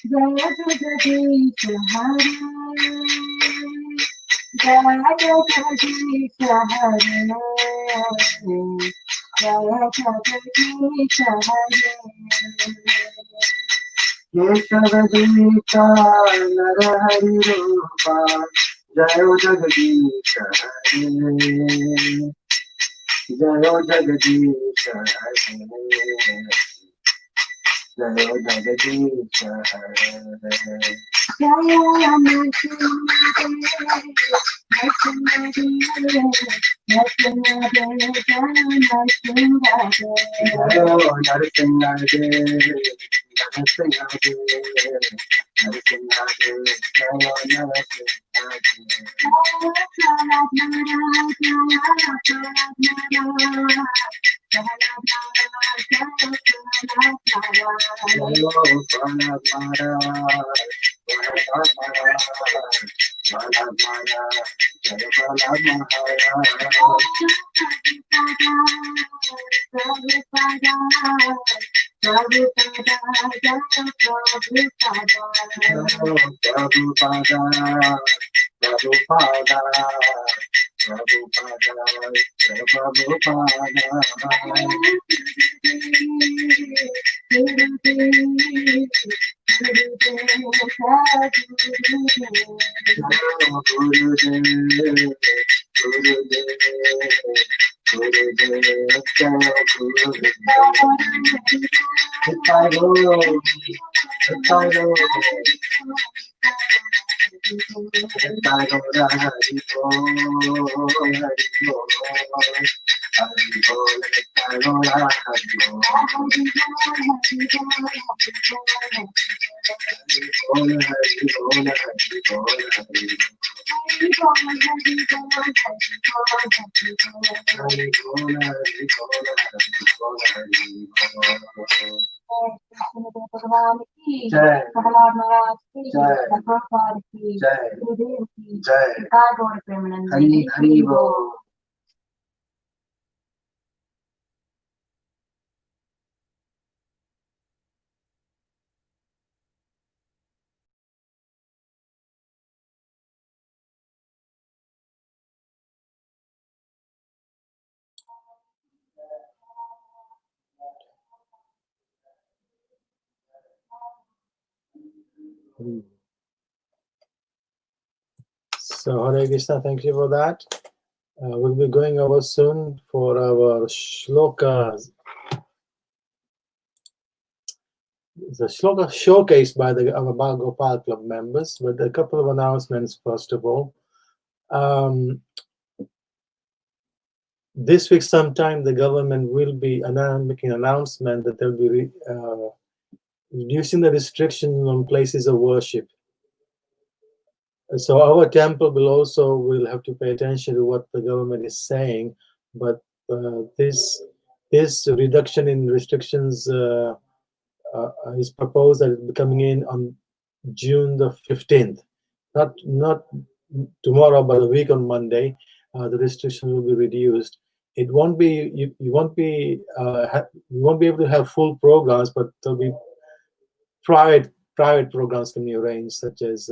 जय जगदीश हरे जय जगदीश हरे जय जगदीश हरे केशवदीता नरहरिरूपा जय जगदीश हरे जय जगदीश हरे जय जगदीश हरे जय भगवान की जय, प्रहलाद महाराज की जय, प्रभुपाद की जय, गुरुदेव की जय, गौर प्रेमानंद हरि हरि बोल। So Hare Krishna, thank you for that. We'll be going over soon for our shlokas. The shloka showcased by our Bal Gopal Club members, but a couple of announcements first of all. This week sometime the government will be making an announcement that they'll be reducing the restrictions on places of worship. So our temple will have to pay attention to what the government is saying, but this reduction in restrictions is proposed that it will be coming in on June the 15th, not tomorrow, but a week on Monday. The restrictions will be reduced. It won't be you won't be able to have full programs, but there'll be private programs can be arranged, such as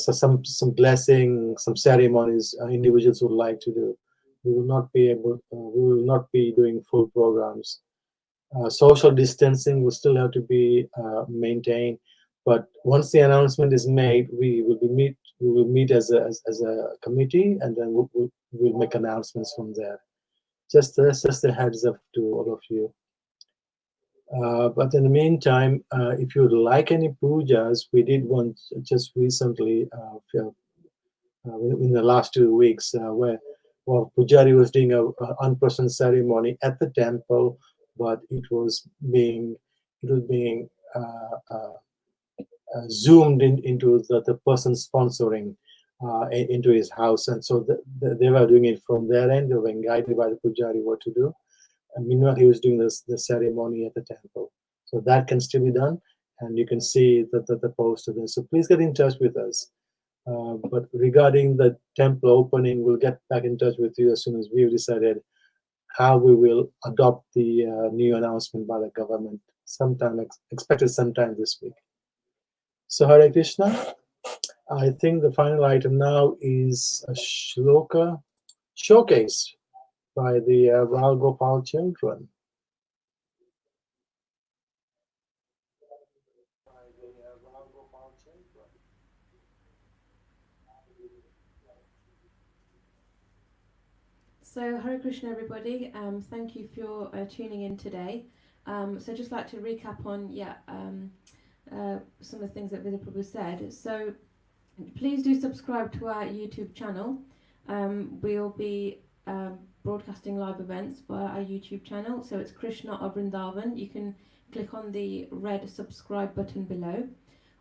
some blessing, some ceremonies individuals would like to do. We will not be doing full programs. Social distancing will still have to be maintained, but once the announcement is made, we will meet as a committee, and then we'll make announcements from there. Just a heads up to all of you. But in the meantime, if you would like any pujas, we did one just recently in the last 2 weeks, where Pujari was doing a unperson ceremony at the temple, but it was being zoomed into the person sponsoring into his house, and so they were doing it from their end. They were being guided by the pujari what to do. And meanwhile, he was doing the ceremony at the temple. So that can still be done, and you can see the poster there. So please get in touch with us. But regarding the temple opening, we'll get back in touch with you as soon as we've decided how we will adopt the new announcement by the government. Expected sometime this week. So Hare Krishna. I think the final item now is a shloka showcase by the Ral Gopal children. So Hare Krishna everybody, thank you for tuning in today. So just like to recap on some of the things that Vidya Prabhu said. So please do subscribe to our YouTube channel. We'll be broadcasting live events via our YouTube channel. So it's Krishna of Vrindavan. You can click on the red subscribe button below.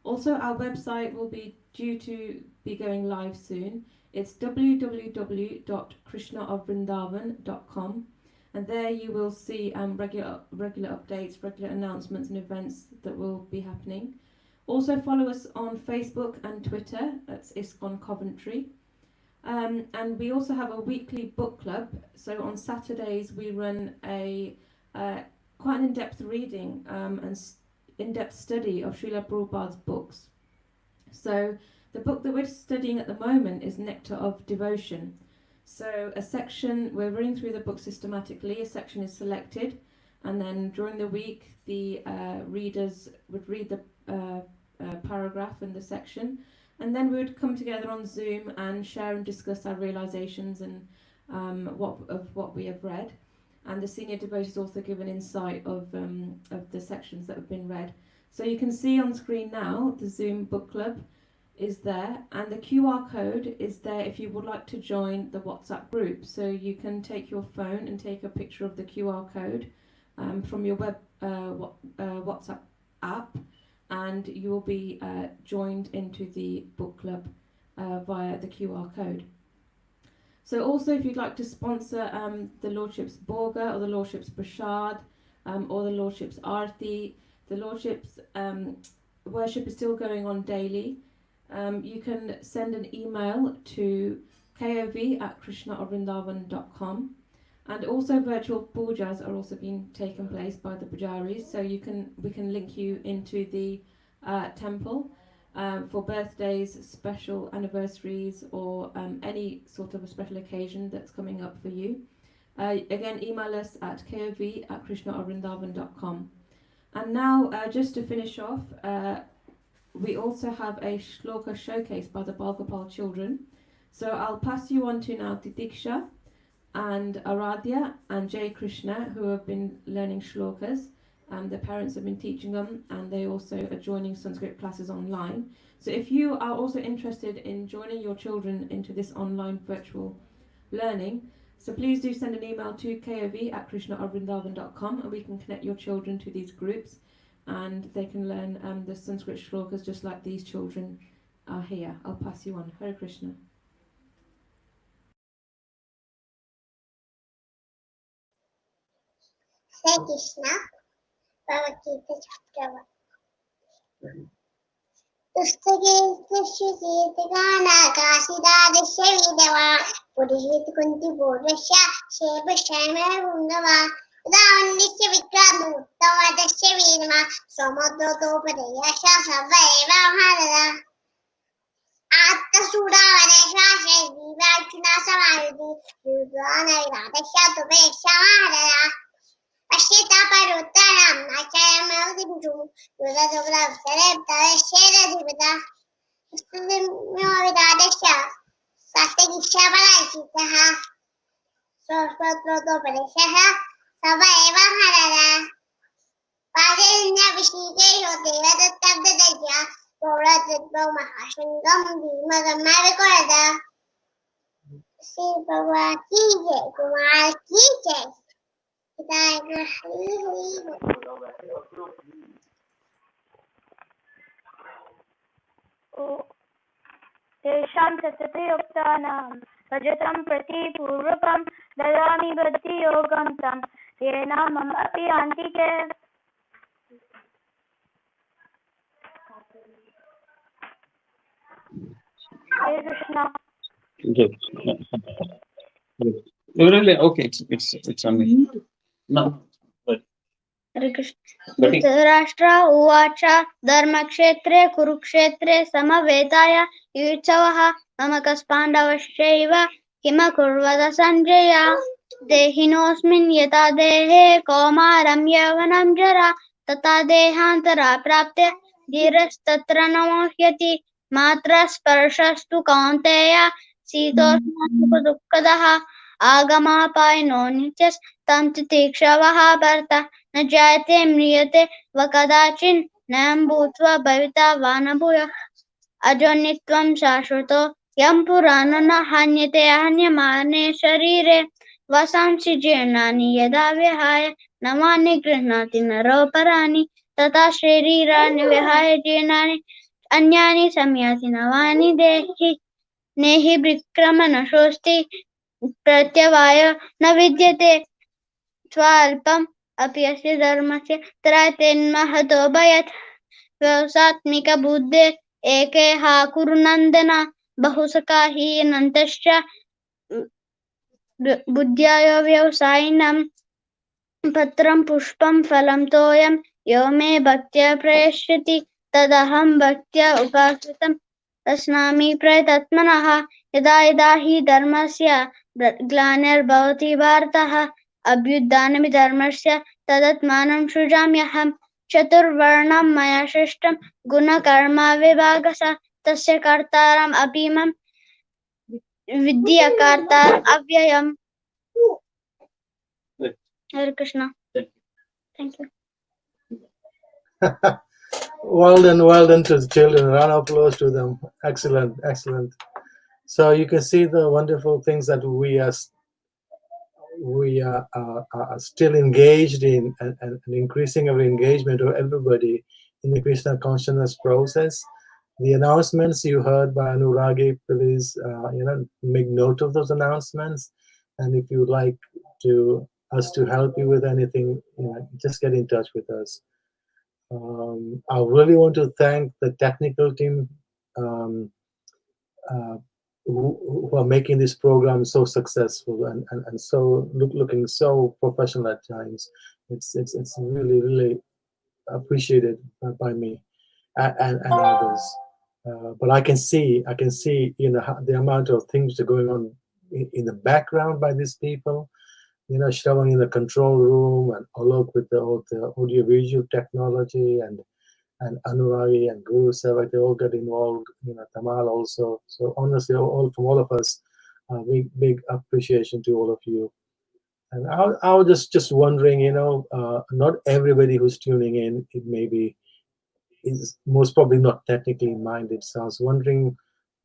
Also, our website will be due to be going live soon. It's www.krishnaofvrindavan.com, and there you will see regular updates, regular announcements and events that will be happening. Also follow us on Facebook and Twitter. That's ISKCON Coventry. And we also have a weekly book club. So on Saturdays we run a quite an in-depth reading and in-depth study of Srila Prabhupada's books. So the book that we're studying at the moment is Nectar of Devotion. So a section, we're running through the book systematically, a section is selected, and then during the week the readers would read the paragraph in the section, and then we would come together on Zoom and share and discuss our realizations and what we have read. And the senior devotees also give an insight of the sections that have been read. So you can see on screen now the Zoom book club is there, and the QR code is there if you would like to join the WhatsApp group. So you can take your phone and take a picture of the QR code from your WhatsApp app, and you will be joined into the book club via the QR code. So also if you'd like to sponsor the Lordship's Borga or the Lordship's Prashad or the Lordship's Arti, the Lordship's worship is still going on daily. You can send an email to kov@krishnaovrindavan.com, and also virtual pujas are also being taken place by the pujaris, so we can link you into the temple for birthdays, special anniversaries, or any sort of a special occasion that's coming up for you. Again, email us at kov@krishnaovrindavan.com. And now, just to finish off, we also have a Shloka showcase by the Balgopal children. So I'll pass you on to now Titiksha and Aradhya and Jay Krishna, who have been learning Shlokas. Their parents have been teaching them, and they also are joining Sanskrit classes online. So if you are also interested in joining your children into this online virtual learning, so please do send an email to kov@krishnaovrindavan.com, and we can connect your children to these groups, and they can learn the Sanskrit shlokas just like these children are here. I'll pass you on. Hare Krishna. Hare Krishna. Bhagavad-gita chapter 1. Ustagana Kasidadasya Vidava Purishit Kunti Purvasya Shepashama Vundava Udavandisya Vikradu Uttamadasya Vidama Somadhoto Padayasha Savaiva Harada Atta Sudavadasya Shadivachuna Samayuti Yudhana Viradasya Tupesha Harada Ashita Parutaram Nachayamaudibu Yudadobravtareptadasya Studimyovidadasya Sastagisha Palasitaha Sosotrodopadasaha Savaeva Harada Pajanya Vishike Yodevadatabdadasya Gaura Mahashangam Bhimagamavikorada Sri Prabhupada Ki Jai, Kumar Ki Jai. तेषां सततयुक्तानां भजतं प्रतिपूर्वकं ददामि बुद्धियोगं तं येन मम अपि यान्तिके। Hare Krishna. Good. Good. Really? Okay, it's on me. No. But Hare Krishna. Dhritarashtra उवाच धर्मक्षेत्रे कुरुक्षेत्रे समवेताय युत्सवः मम कस्पाण्डवश्चैव किमकुर्वत सञ्जय। देहिनोऽस्मिन् यथा देहे कौमारं यौवनं जरा तथा देहान्तरा प्राप्ते धीरस्तत्र न मोह्यति। मात्र स्पर्शस्तु कौन्तेय शीतोष्णसुखदुःखदः आगमापायनो नित्यस्तं तितिक्षवः भर्त न जायते म्रियते व कदाचिन् नयं भूत्वा भविता वा न भूयः। अजो नित्यं शाश्वतो यं पुराणो न हन्यते हन्यमाने शरीरे वसांसि जीर्णानि यदा विहाय नवानि गृह्णाति नरोपराणि तथा शरीराणि विहाय जीर्णानि अन्यानि संयाति नवानि देहि नेहि विक्रम नशोऽस्ति प्रत्यवायो न विद्यते स्वाल्पम् अपि अस्य धर्मस्य त्रयतेन्महतो भयत्। व्यवसात्मिक बुद्धे एके हा कुरु नन्दन बहुसखा हि अनन्तश्च बुद्ध्यायो व्यवसायिनं पत्रं पुष्पं फलं तोयं यो मे भक्त्या प्रयश्यति तदहं भक्त्या उपाश्रितं तस्नामि प्रयतात्मनः। यदा यदा हि धर्मस्य ग्लानिर्भवति भारतः अभ्युत्थानमपि धर्मस्य तदात्मानं सृजाम्यहम्। चतुर्वर्णं मया सृष्टं गुणकर्म विभागशः तस्य कर्तारम् अपि मां विद्याकर्तारम् अव्ययम्। Hare Krishna. Thank you. Well done to the children. Round of applause to them. Excellent, excellent. So you can see the wonderful things that we are still engaged in, and increasing our engagement of everybody in the Krishna consciousness process. The announcements you heard by Anuragi, please make note of those announcements, and if you would like us to help you with anything, just get in touch with us. I really want to thank the technical team who are making this program so successful and so looking so professional at times. It's really appreciated by me and others. But I can see the amount of things that are going on in the background by these people. Shravan in the control room, and Alok with the audio visual technology, and Anuragi and Gurusevak, they all get involved. Tamal also. So honestly, from all of us, big appreciation to all of you. And I was just wondering, not everybody who's tuning in, it maybe is most probably not technically minded. So I was wondering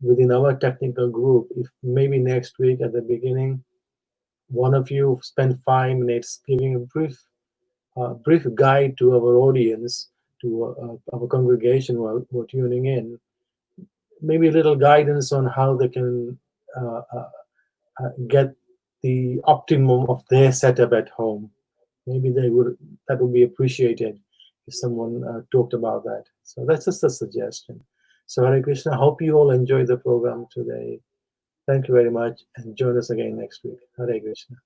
within our technical group, if maybe next week at the beginning, one of you spend 5 minutes giving a brief guide to our audience, to our congregation who are tuning in, maybe a little guidance on how they can get the optimum of their setup at home. Maybe that would be appreciated if someone talked about that. So that's just a suggestion. So Hare Krishna, hope you all enjoy the program today. Thank you very much, and join us again next week. Hare Krishna.